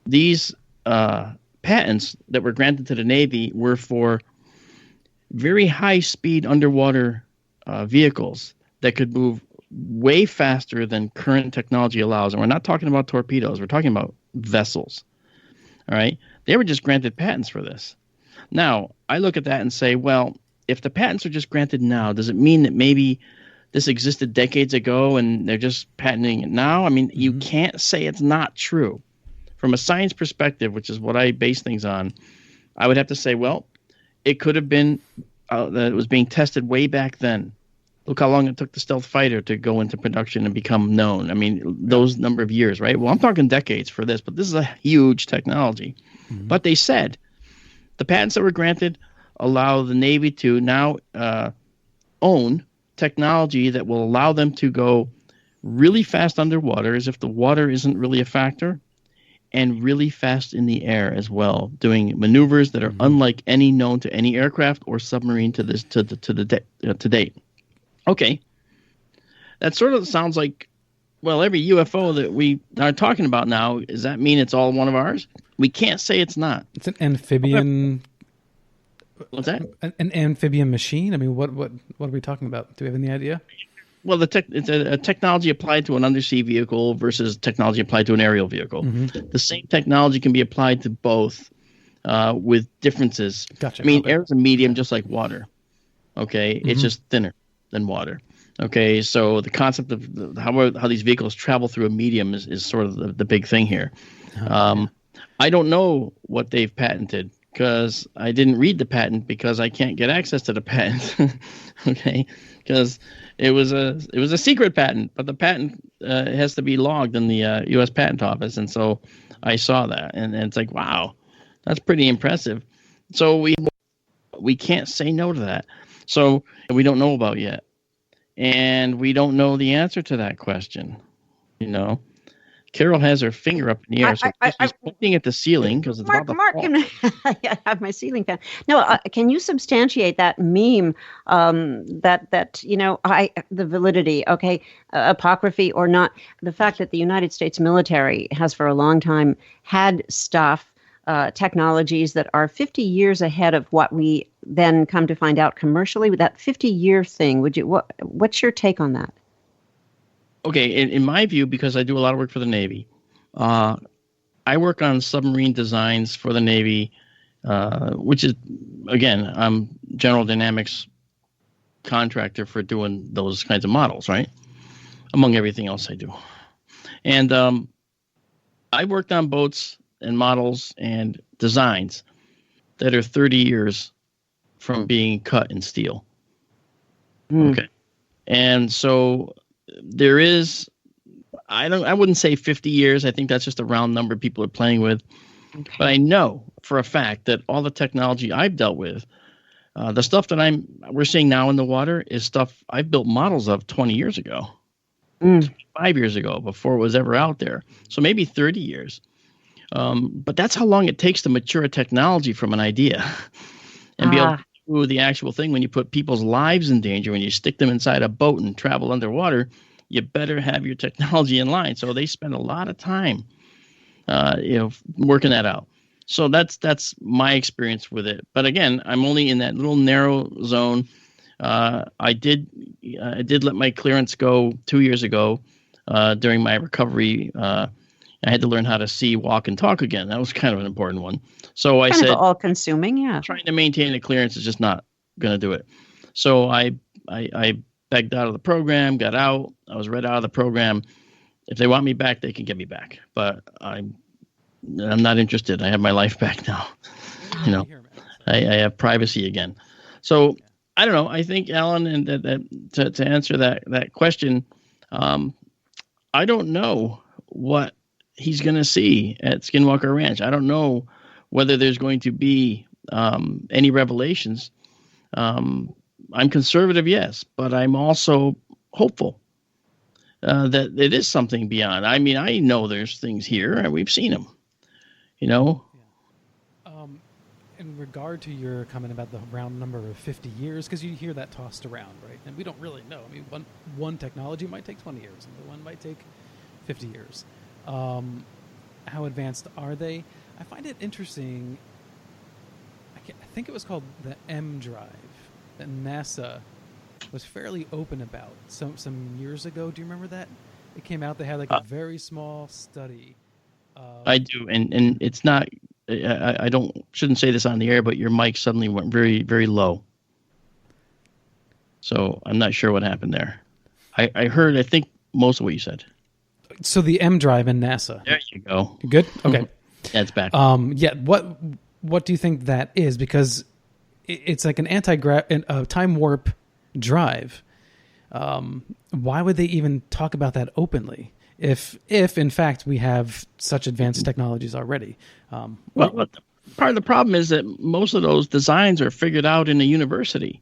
these patents that were granted to the Navy were for very high-speed underwater vehicles that could move way faster than current technology allows. And we're not talking about torpedoes. We're talking about vessels. All right? They were just granted patents for this. Now, I look at that and say, well, if the patents are just granted now, does it mean that maybe this existed decades ago and they're just patenting it now? I mean, you can't say it's not true. From a science perspective, which is what I base things on, I would have to say, well, it could have been that it was being tested way back then. Look how long it took the stealth fighter to go into production and become known. I mean, those number of years, right? Well, I'm talking decades for this, but this is a huge technology. But they said the patents that were granted allow the Navy to now own technology that will allow them to go really fast underwater as if the water isn't really a factor, and really fast in the air as well, doing maneuvers that are unlike any known to any aircraft or submarine to date. Okay, that sort of sounds like, well, every UFO that we are talking about now, does that mean it's all one of ours? We can't say it's not. It's an amphibian. What's that? An amphibian machine? I mean, what are we talking about? Do we have any idea? Well, it's a technology applied to an undersea vehicle versus technology applied to an aerial vehicle. The same technology can be applied to both with differences. Gotcha. I mean, air is a medium just like water. Okay, it's just thinner than water. Okay, so the concept of how these vehicles travel through a medium is sort of the big thing here. I don't know what they've patented because I didn't read the patent because I can't get access to the patent. Okay, because it was a secret patent, but the patent has to be logged in the U.S. Patent Office, and so I saw that, and it's like, wow, that's pretty impressive. So we can't say no to that. So we don't know about yet, and we don't know the answer to that question. You know, Carol has her finger up in the air, so she's pointing at the ceiling because it's about to fall. I have my ceiling fan. No, can you substantiate that meme? That the validity, okay, apocryphy or not, the fact that the United States military has for a long time had stuff, technologies that are 50 years ahead of what we then come to find out commercially. With that 50-year thing, what's your take on that? Okay, in my view, because I do a lot of work for the Navy, I work on submarine designs for the Navy, which is, again, I'm General Dynamics contractor for doing those kinds of models, right? Among everything else I do. And I worked on boats and models and designs that are 30 years from being cut in steel. Okay. And so there is, I wouldn't say 50 years. I think that's just a round number people are playing with. Okay. But I know for a fact that all the technology I've dealt with, the stuff that we're seeing now in the water is stuff I've built models of 20 years ago, 5 years ago, before it was ever out there. So maybe 30 years. But that's how long it takes to mature a technology from an idea and be able to do the actual thing. When you put people's lives in danger, when you stick them inside a boat and travel underwater, you better have your technology in line. So they spend a lot of time, working that out. So that's my experience with it. But again, I'm only in that little narrow zone. I did let my clearance go 2 years ago during my recovery. I had to learn how to see, walk, and talk again. That was kind of an important one. So I said, all-consuming, yeah. Trying to maintain the clearance is just not going to do it. So I begged out of the program, got out. I was read out of the program. If they want me back, they can get me back. But I'm not interested. I have my life back now. I have privacy again. So I don't know. I think, Alan, and to answer that question, I don't know what he's going to see at Skinwalker Ranch. I don't know whether there's going to be any revelations. I'm conservative, yes, but I'm also hopeful that it is something beyond. I mean, I know there's things here, and we've seen them, Yeah. In regard to your comment about the round number of 50 years, because you hear that tossed around, right? And we don't really know. I mean, one technology might take 20 years, and the one might take 50 years. How advanced are they? I find it interesting. I think it was called the M drive that NASA was fairly open about some years ago. Do you remember that? It came out. They had like a very small study. I do, and it's not. I shouldn't say this on the air, but your mic suddenly went very, very low. So I'm not sure what happened there. I heard, I think, most of what you said. So the M drive in NASA. There you go. Good? Okay. Yeah, it's back. Yeah. What do you think that is? Because it's like an time warp drive. Why would they even talk about that openly? If in fact we have such advanced technologies already. Well, part of the problem is that most of those designs are figured out in a university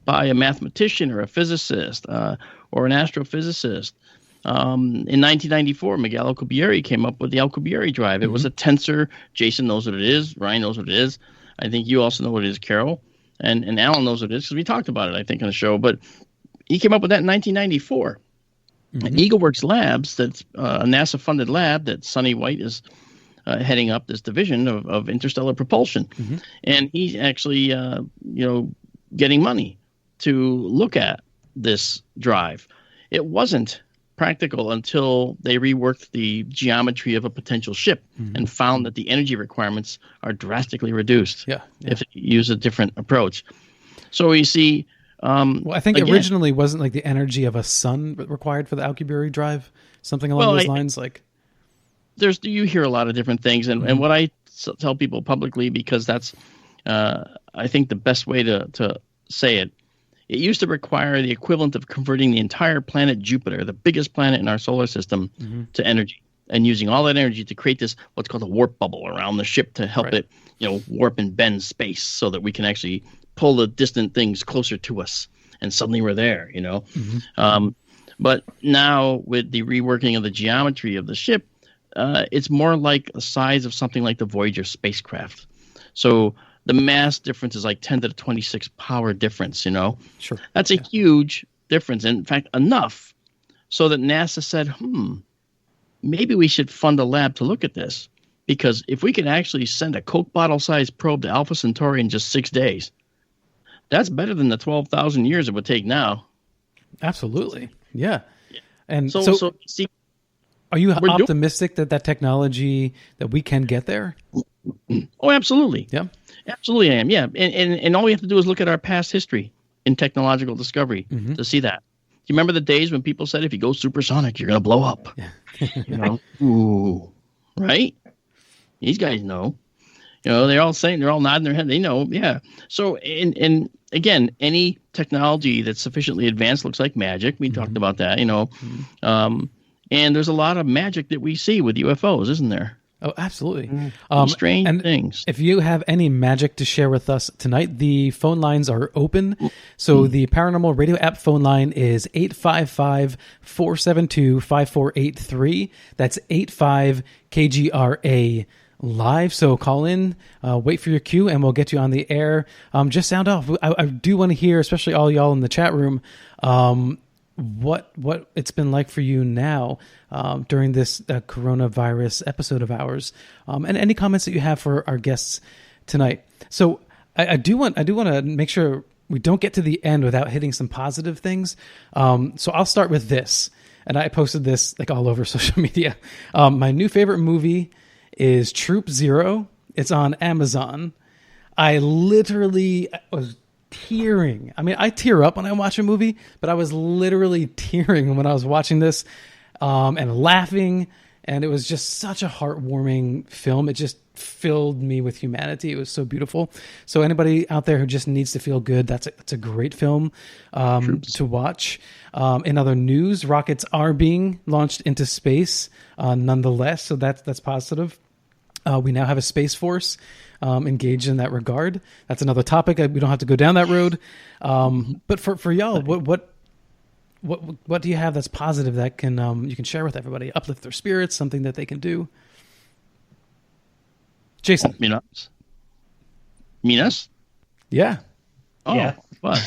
by a mathematician or a physicist or an astrophysicist. In 1994, Miguel Alcubierre came up with the Alcubierre drive. It was a tensor. Jason knows what it is. Ryan knows what it is. I think you also know what it is, Carol. And Alan knows what it is because we talked about it, I think, on the show. But he came up with that in 1994. And EagleWorks Labs, that's a NASA-funded lab that Sonny White is heading up this division of interstellar propulsion. And he's actually, getting money to look at this drive. It wasn't practical until they reworked the geometry of a potential ship and found that the energy requirements are drastically reduced if you use a different approach. So you see... well, I think originally wasn't like the energy of a sun required for the Alcubierre drive, something along those lines. Like, you hear a lot of different things, and what I tell people publicly, because that's I think the best way to say it. It used to require the equivalent of converting the entire planet Jupiter, the biggest planet in our solar system, to energy, and using all that energy to create this what's called a warp bubble around the ship to help it, warp and bend space so that we can actually pull the distant things closer to us, and suddenly we're there. But now with the reworking of the geometry of the ship, it's more like the size of something like the Voyager spacecraft. So the mass difference is like 10 to the 26 power difference, Sure. That's a huge difference. In fact, enough so that NASA said, maybe we should fund a lab to look at this. Because if we could actually send a Coke bottle-sized probe to Alpha Centauri in just 6 days, that's better than the 12,000 years it would take now. Absolutely. Yeah. And so see, are you optimistic that technology, that we can get there? Oh, absolutely. Yeah. Absolutely I am, yeah. And all we have to do is look at our past history in technological discovery to see that. Do you remember the days when people said if you go supersonic, you're going to blow up? Yeah. Ooh, right? These guys know. They're all nodding their head. They know, yeah. So, and again, any technology that's sufficiently advanced looks like magic. We talked about that, and there's a lot of magic that we see with UFOs, isn't there? Oh, absolutely. Strange things. If you have any magic to share with us tonight, the phone lines are open. So the Paranormal Radio app phone line is 855-472-5483. That's 85-KGRA live. So call in, wait for your cue, and we'll get you on the air. Just sound off. I do want to hear, especially all y'all in the chat room, what it's been like for you now during this coronavirus episode of ours, and any comments that you have for our guests tonight. So I do want to make sure we don't get to the end without hitting some positive things. So I'll start with this, and I posted this like all over social media. My new favorite movie is Troop Zero. It's on Amazon. I literally was tearing. I mean, I tear up when I watch a movie, but I was literally tearing when I was watching this, and laughing. And it was just such a heartwarming film. It just filled me with humanity. It was so beautiful. So anybody out there who just needs to feel good, it's a great film to watch. In other news, rockets are being launched into space nonetheless. So that's positive. We now have a Space Force engaged in that regard. That's another topic. We don't have to go down that road. But for y'all, what do you have that's positive that can you can share with everybody, uplift their spirits, something that they can do? Jason, Minas? Yeah. Oh, yeah. What?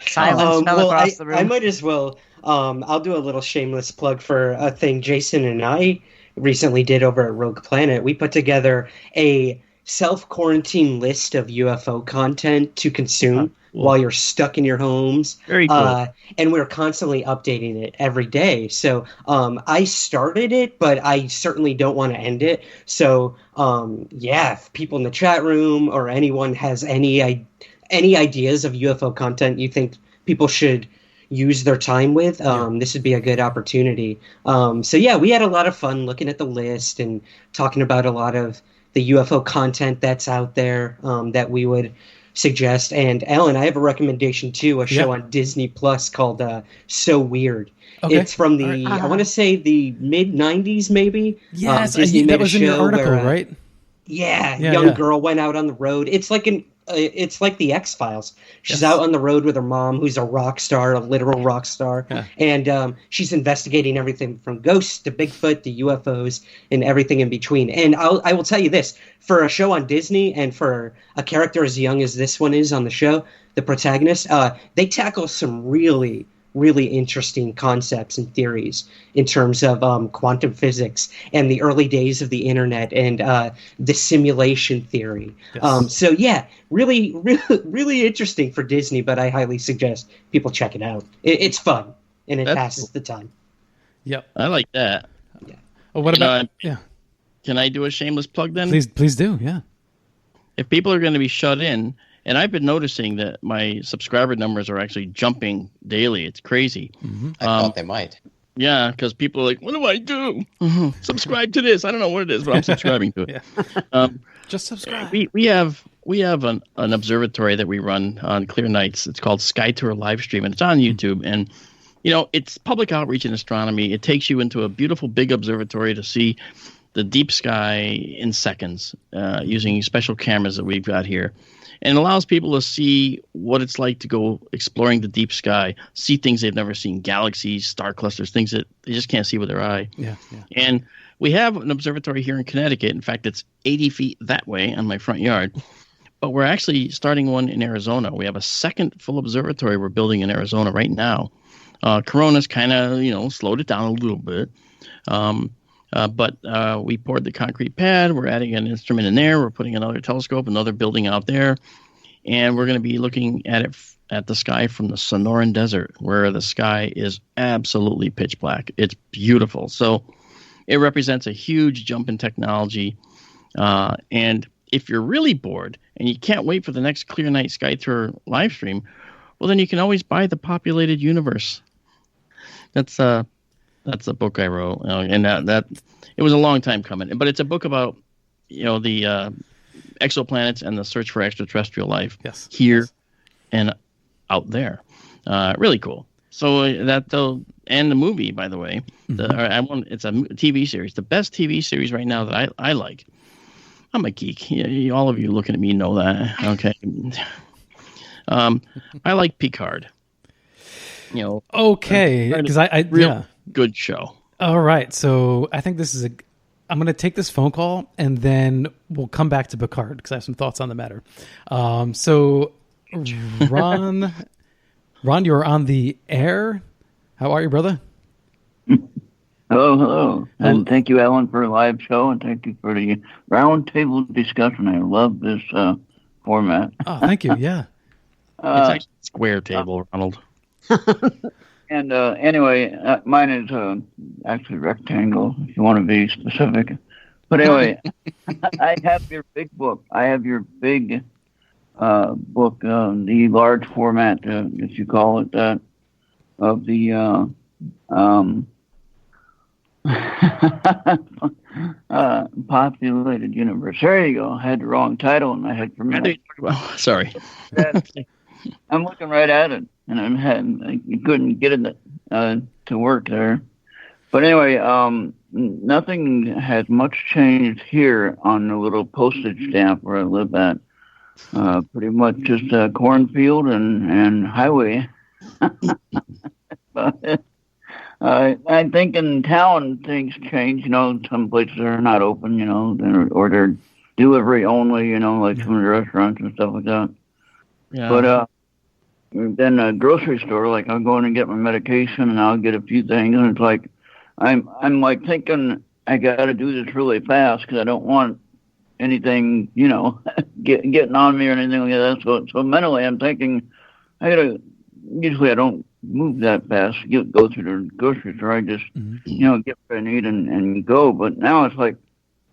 Silence fell across the room. I might as well. I'll do a little shameless plug for a thing Jason and I recently did over at Rogue Planet. We put together a self-quarantine list of UFO content to consume while you're stuck in your homes. Very cool. And we're constantly updating it every day. So I started it, but I certainly don't want to end it. So if people in the chat room or anyone has any ideas of UFO content you think people should use their time with, this would be a good opportunity. We had a lot of fun looking at the list and talking about a lot of the UFO content that's out there that we would suggest. And Alan, I have a recommendation too, a show on Disney Plus called So Weird. Okay. It's from the, I want to say the mid 90s, maybe. Yes, Disney made that a was in your show article, where, right? Young girl went out on the road. It's like the X-Files. She's out on the road with her mom, who's a rock star, a literal rock star, and she's investigating everything from ghosts to Bigfoot to UFOs and everything in between. And I will tell you this, for a show on Disney and for a character as young as this one is on the show, the protagonist, they tackle some really interesting concepts and theories in terms of quantum physics and the early days of the internet and the simulation theory. Yes. So yeah, really interesting for Disney, but I highly suggest people check it out. It's fun and it passes the time. Yep. I like that. Yeah. Oh, what about? Can I do a shameless plug then? Please do. Yeah. If people are going to be shut in, and I've been noticing that my subscriber numbers are actually jumping daily. It's crazy. Mm-hmm. I thought they might. Yeah, because people are like, what do I do? Subscribe to this. I don't know what it is, but I'm subscribing to it. Just subscribe. We have an observatory that we run on clear nights. It's called Sky Tour Livestream, and it's on YouTube. And, it's public outreach in astronomy. It takes you into a beautiful big observatory to see the deep sky in seconds using special cameras that we've got here. And it allows people to see what it's like to go exploring the deep sky, see things they've never seen, galaxies, star clusters, things that they just can't see with their eye. Yeah. And we have an observatory here in Connecticut. In fact, it's 80 feet that way on my front yard. But we're actually starting one in Arizona. We have a second full observatory we're building in Arizona right now. Corona's kind of, slowed it down a little bit. But we poured the concrete pad. We're adding an instrument in there. We're putting another telescope, another building out there. And we're going to be looking at the sky from the Sonoran Desert, where the sky is absolutely pitch black. It's beautiful. So it represents a huge jump in technology. And if you're really bored and you can't wait for the next Clear Night Sky Tour live stream, well, then you can always buy The Populated Universe. That's a book I wrote, and that it was a long time coming. But it's a book about, the exoplanets and the search for extraterrestrial life here and out there. Really cool. So and the movie, by the way, it's a TV series. The best TV series right now that I like. I'm a geek. All of you looking at me know that. Okay. I like Picard. Okay, because I good show. All right, so I think this is I'm going to take this phone call and then we'll come back to Picard because I have some thoughts on the matter. So, Ron, you're on the air. How are you, brother? Hello. And thank you, Alan, for a live show, and thank you for the roundtable discussion. I love this format. Oh, thank you. Yeah. It's actually a square table, Ronald. And anyway, mine is actually rectangle, if you want to be specific. But anyway, I have your big book. I have your big book, the large format, if you call it that, of the populated universe. There you go. I had the wrong title in my head for a minute. Sorry. I'm looking right at it, and I couldn't get it to work there. But anyway, nothing has much changed here on the little postage stamp where I live at. Pretty much just a cornfield and highway. But I think in town things change. Some places are not open, or they're delivery only, like some of the restaurants and stuff like that. Yeah. But then a grocery store, like I'll go in and get my medication and I'll get a few things, and it's like I'm like thinking I got to do this really fast because I don't want anything, getting on me or anything like that. So mentally I'm thinking usually I don't move that fast, go through the grocery store. I just, get what I need and go. But now it's like,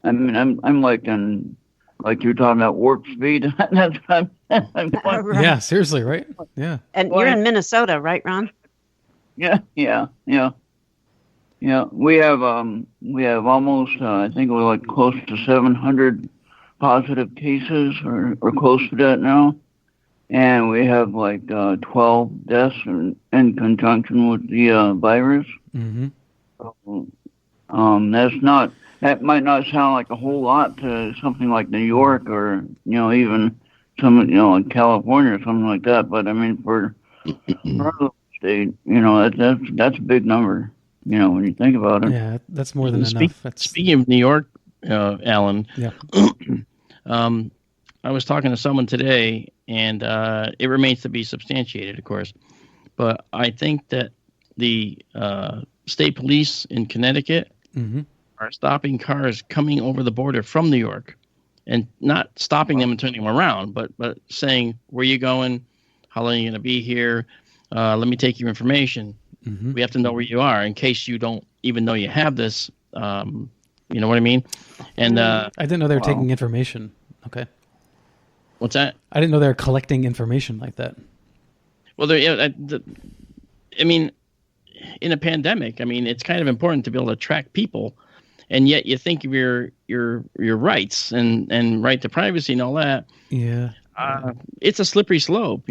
I'm like like you're talking about warp speed. That's what I'm going. Right. Yeah, seriously, right? Yeah. And you're in Minnesota, right, Ron? Yeah. We have almost, I think we're like close to 700 positive cases or close to that now. and we have like 12 deaths in conjunction with the virus. Mm-hmm. That's not. That might not sound like a whole lot to something like New York or even some like California or something like that. But I mean for our state, that's a big number. When you think about it. Yeah, that's more than enough. Speaking of New York, Alan. Yeah. I was talking to someone today, and it remains to be substantiated, of course. But I think that the state police in Connecticut are stopping cars coming over the border from New York, and not stopping them and turning them around, but saying, "Where you going? How long are you going to be here? Let me take your information. We have to know where you are in case you don't even know you have this." You know what I mean? And I didn't know they were taking information. Okay. What's that? I didn't know they were collecting information like that. Well, I mean, in a pandemic, I mean, it's kind of important to be able to track people, and yet you think of your rights and right to privacy and all that. Yeah. It's a slippery slope,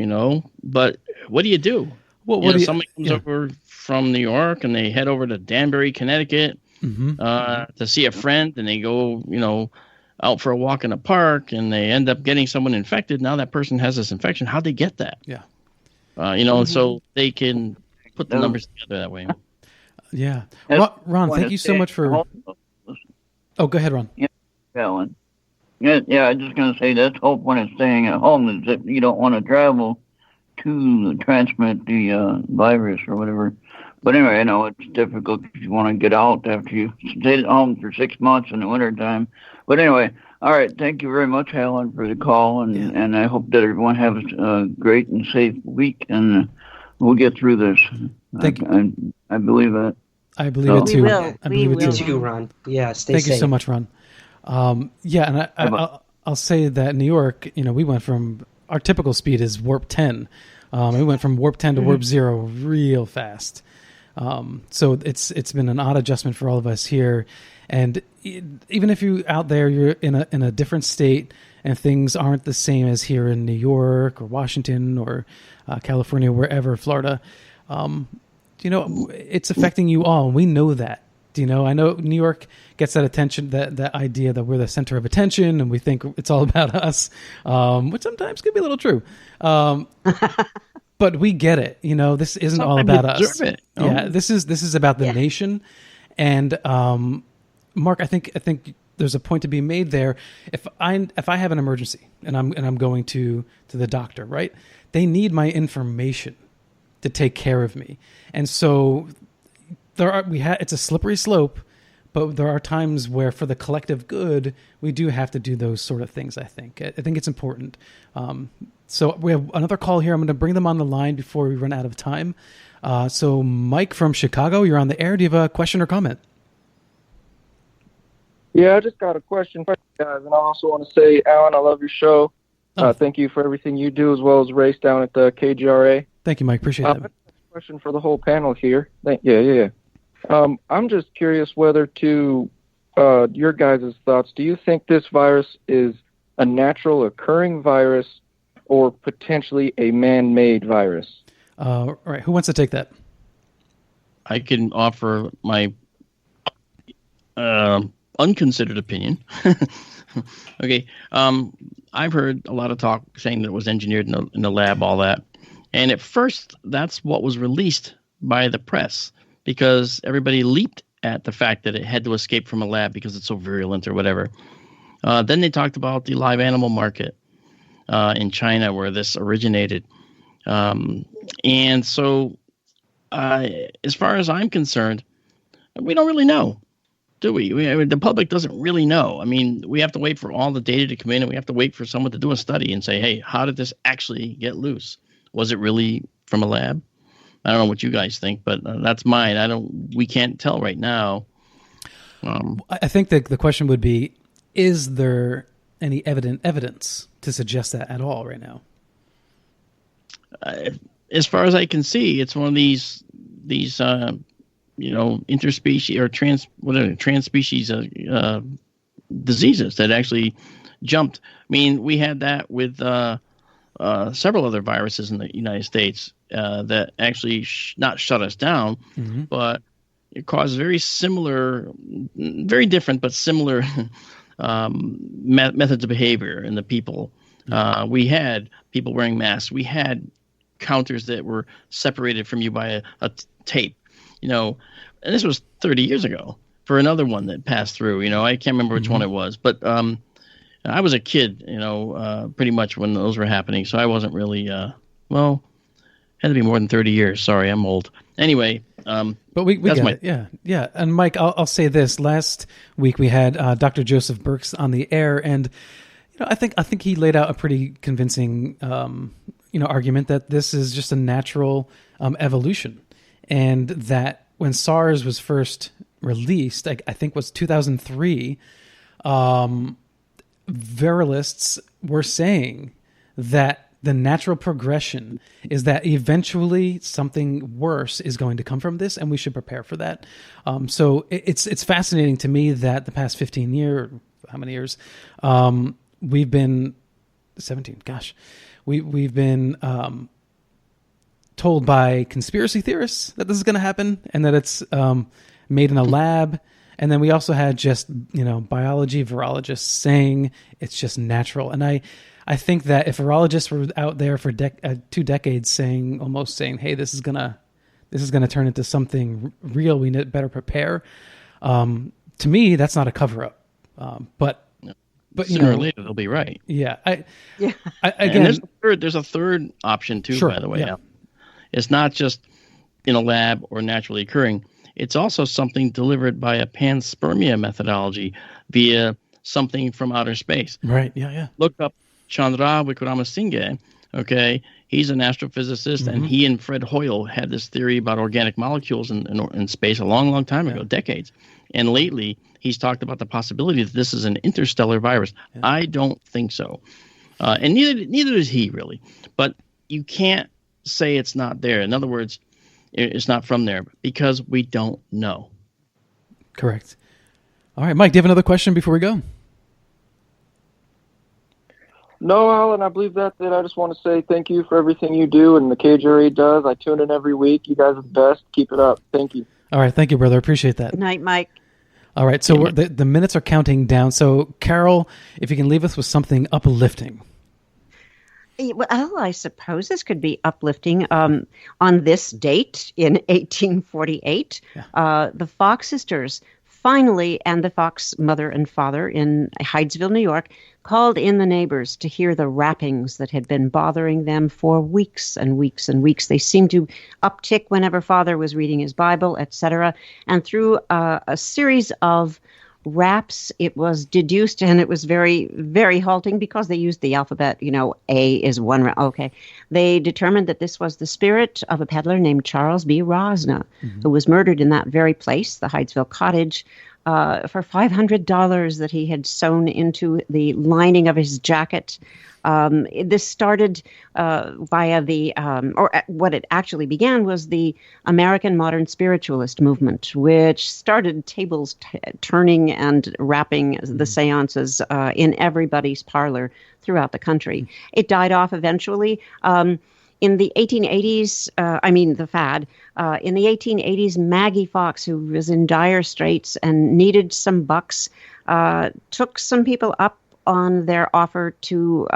But what do you do? Well, somebody comes over from New York and they head over to Danbury, Connecticut, to see a friend, and they go, out for a walk in a park, and they end up getting someone infected. Now that person has this infection. How'd they get that? Yeah. So they can put the numbers together that way. Yeah. Ron, thank you so much for... Oh, go ahead, Ron. Yeah, Alan. Yeah, I'm just going to say that's the whole point of staying at home is that you don't want to travel to transmit the virus or whatever. But anyway, I know it's difficult if you want to get out after you stayed at home for 6 months in the wintertime. But anyway, all right. Thank you very much, Alan, for the call. And I hope that everyone has a great and safe week. And we'll get through this. Thank you. I believe that. I believe it too. We will. I believe it too, Ron. Yeah, stay Thank safe. you so much, Ron. And I'll say that New York, we went from, our typical speed is warp 10. We went from warp 10 to warp 0 real fast. So it's been an odd adjustment for all of us here. And even if you out there, you're in a different state and things aren't the same as here in New York or Washington or California, wherever, Florida, it's affecting you all. And we know that. I know New York gets that attention, that idea that we're the center of attention and we think it's all about us, which sometimes can be a little true. But we get it. This isn't all about us. Yeah, this is about the nation. And Mark, I think there's a point to be made there. If I have an emergency and I'm going to the doctor, right? They need my information to take care of me. And so it's a slippery slope, but there are times where for the collective good, we do have to do those sort of things, I think. I think it's important. So we have another call here. I'm going to bring them on the line before we run out of time. So Mike from Chicago, you're on the air. Do you have a question or comment? Yeah, I just got a question for you guys. And I also want to say, Alan, I love your show. Thank you for everything you do, as well as Race down at the KGRA. Thank you, Mike. Appreciate that. Question for the whole panel here. Yeah. I'm just curious whether to your guys' thoughts. Do you think this virus is a natural occurring virus or potentially a man-made virus? All right. Who wants to take that? I can offer my unconsidered opinion. Okay. I've heard a lot of talk saying that it was engineered in the lab, all that. And at first, that's what was released by the press because everybody leaped at the fact that it had to escape from a lab because it's so virulent or whatever. Then they talked about the live animal market in China where this originated. And so as far as I'm concerned, we don't really know, do we? The public doesn't really know. I mean, we have to wait for all the data to come in and we have to wait for someone to do a study and say, hey, how did this actually get loose? Was it really from a lab? I don't know what you guys think, but that's mine. We can't tell right now. I think the question would be, is there any evidence to suggest that at all right now? As far as I can see, it's one of these interspecies or transspecies diseases that actually jumped. I mean, we had that with several other viruses in the United States that actually not shut us down, but it caused very similar, very different, but similar methods of behavior in the people. We had people wearing masks. We had counters that were separated from you by a tape, and this was 30 years ago for another one that passed through. I can't remember which one it was, but I was a kid, pretty much when those were happening. So I wasn't really, had to be more than 30 years. Sorry, I'm old. Anyway. But we get it. Yeah. And Mike, I'll say this. Last week we had Dr. Joseph Burks on the air, and I think he laid out a pretty convincing argument that this is just a natural evolution, and that when SARS was first released, I think was 2003, viralists were saying that the natural progression is that eventually something worse is going to come from this, and we should prepare for that. So it's fascinating to me that the past 15 years, how many years, we've been 17. Gosh, we've been told by conspiracy theorists that this is going to happen, and that it's made in a lab. And then we also had just biology virologists saying it's just natural. And I think that if virologists were out there for 2 decades saying, hey, this is gonna turn into something real, we need better prepare. To me, that's not a cover up. But sooner or later they'll be right. Yeah. Again, and there's a third option too. Sure, by the way, yeah. It's not just in a lab or naturally occurring. It's also something delivered by a panspermia methodology via something from outer space. Right. Yeah. Look up Chandra Wickramasinghe. Okay, he's an astrophysicist, and he and Fred Hoyle had this theory about organic molecules in space a long, long time ago, decades. And lately, he's talked about the possibility that this is an interstellar virus. Yeah. I don't think so, and neither does he really. But you can't say it's not there. In other words, it's not from there because we don't know. Correct. All right, Mike, do you have another question before we go? No, Alan, I believe that's it. I just want to say thank you for everything you do and the KJRE does. I tune in every week. You guys are the best. Keep it up. Thank you. All right. Thank you, brother. Appreciate that. Good night, Mike. All right. So the minutes are counting down. So, Carol, if you can leave us with something uplifting. Well, I suppose this could be uplifting. On this date in 1848, the Fox sisters finally, and the Fox mother and father in Hydesville, New York, called in the neighbors to hear the rappings that had been bothering them for weeks and weeks and weeks. They seemed to uptick whenever father was reading his Bible, etc. And through a series of raps, it was deduced, and it was very, very halting because they used the alphabet. A is one rap. Okay. They determined that this was the spirit of a peddler named Charles B. Rosna, who was murdered in that very place, the Hydesville cottage, for $500 that he had sewn into the lining of his jacket. This started via what it actually began was the American Modern Spiritualist movement, which started tables turning and rapping the seances in everybody's parlor throughout the country. It died off eventually. In the 1880s, the fad, in the 1880s, Maggie Fox, who was in dire straits and needed some bucks, took some people up on their offer to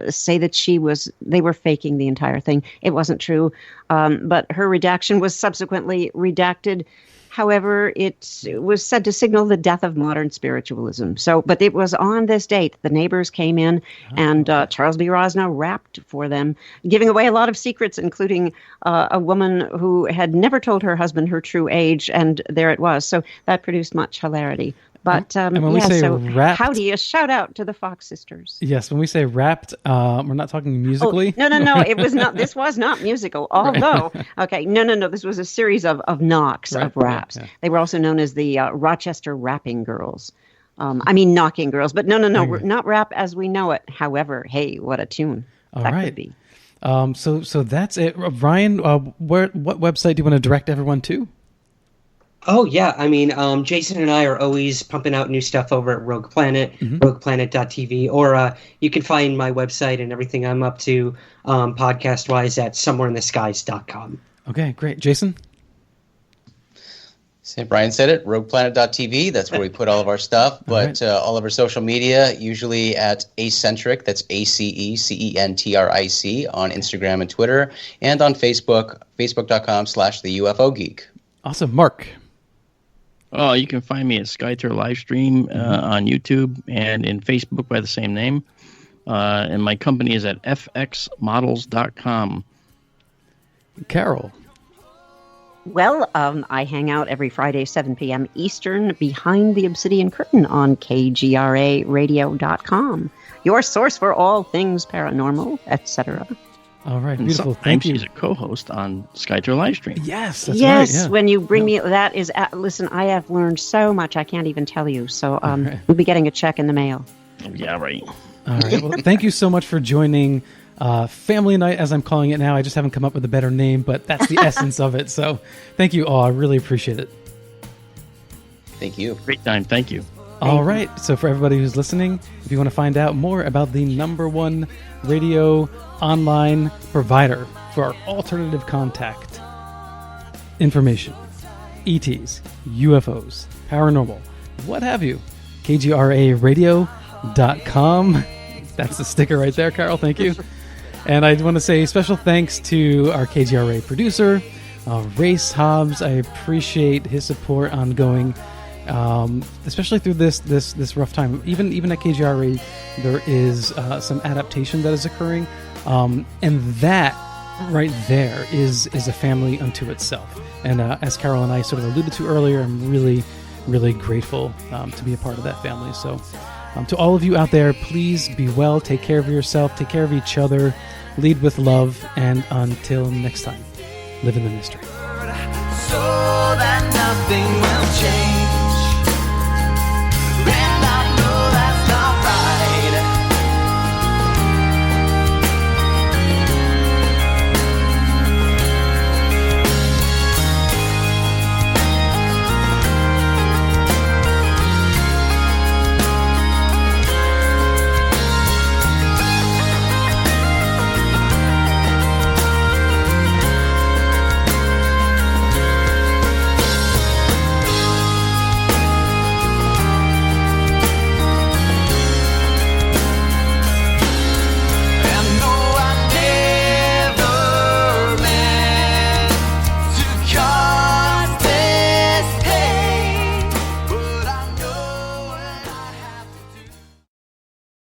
say that they were faking the entire thing. It wasn't true, but her redaction was subsequently redacted. However, it was said to signal the death of modern spiritualism. But it was on this date the neighbors came in, and Charles B. Rosna rapped for them, giving away a lot of secrets, including a woman who had never told her husband her true age, and there it was. So that produced much hilarity. But when we say rapped, how do you shout out to the Fox sisters? Yes, when we say rapped, we're not talking musically. Oh, no, it was not. This was not musical. Although, okay, no, this was a series of knocks, of raps. Yeah. They were also known as the Rochester Rapping Girls. Knocking girls. But no, not rap as we know it. However, hey, what a tune that could be. So that's it, Ryan. What website do you want to direct everyone to? Oh yeah, I mean, Jason and I are always pumping out new stuff over at Rogue Planet, rogueplanet.tv, or you can find my website and everything I'm up to podcast-wise at somewhereintheskies.com. Okay, great. Jason? So Brian said it, rogueplanet.tv. That's where we put all of our stuff. But all of our social media, usually at Acentric, that's ACECENTRIC on Instagram and Twitter, and on Facebook, facebook.com/the UFO Geek. Awesome. Mark? Oh, you can find me at Skyter Livestream on YouTube and in Facebook by the same name. And my company is at fxmodels.com. Carol? Well, I hang out every Friday, 7 p.m. Eastern, behind the Obsidian Curtain on kgraradio.com. Your source for all things paranormal, etc. All right, beautiful. Thank Thank you. you. She's a co-host on Skyter Livestream. Yes, that's Yes, right. Yeah. when you bring me, that is, listen, I have learned so much, I can't even tell you. So right. we'll be getting a check in the mail. Yeah, right. All right. Well, thank you so much for joining Family Night, as I'm calling it now. I just haven't come up with a better name, but that's the essence of it. So thank you all. I really appreciate it. Thank you. Great time. Thank you. All right. So for everybody who's listening, if you want to find out more about the #1 radio online provider for our alternative contact information, ETs, UFOs, paranormal, what have you, kgraradio.com. That's the sticker right there, Carol. Thank you. And I want to say special thanks to our KGRA producer, Race Hobbs. I appreciate his support ongoing, especially through this rough time. Even at KGRA, there is some adaptation that is occurring, and that right there is a family unto itself. And as Carol and I sort of alluded to earlier, I'm really, really grateful to be a part of that family. So to all of you out there, please be well, take care of yourself, take care of each other, lead with love, and until next time, live in the mystery. So that nothing will change.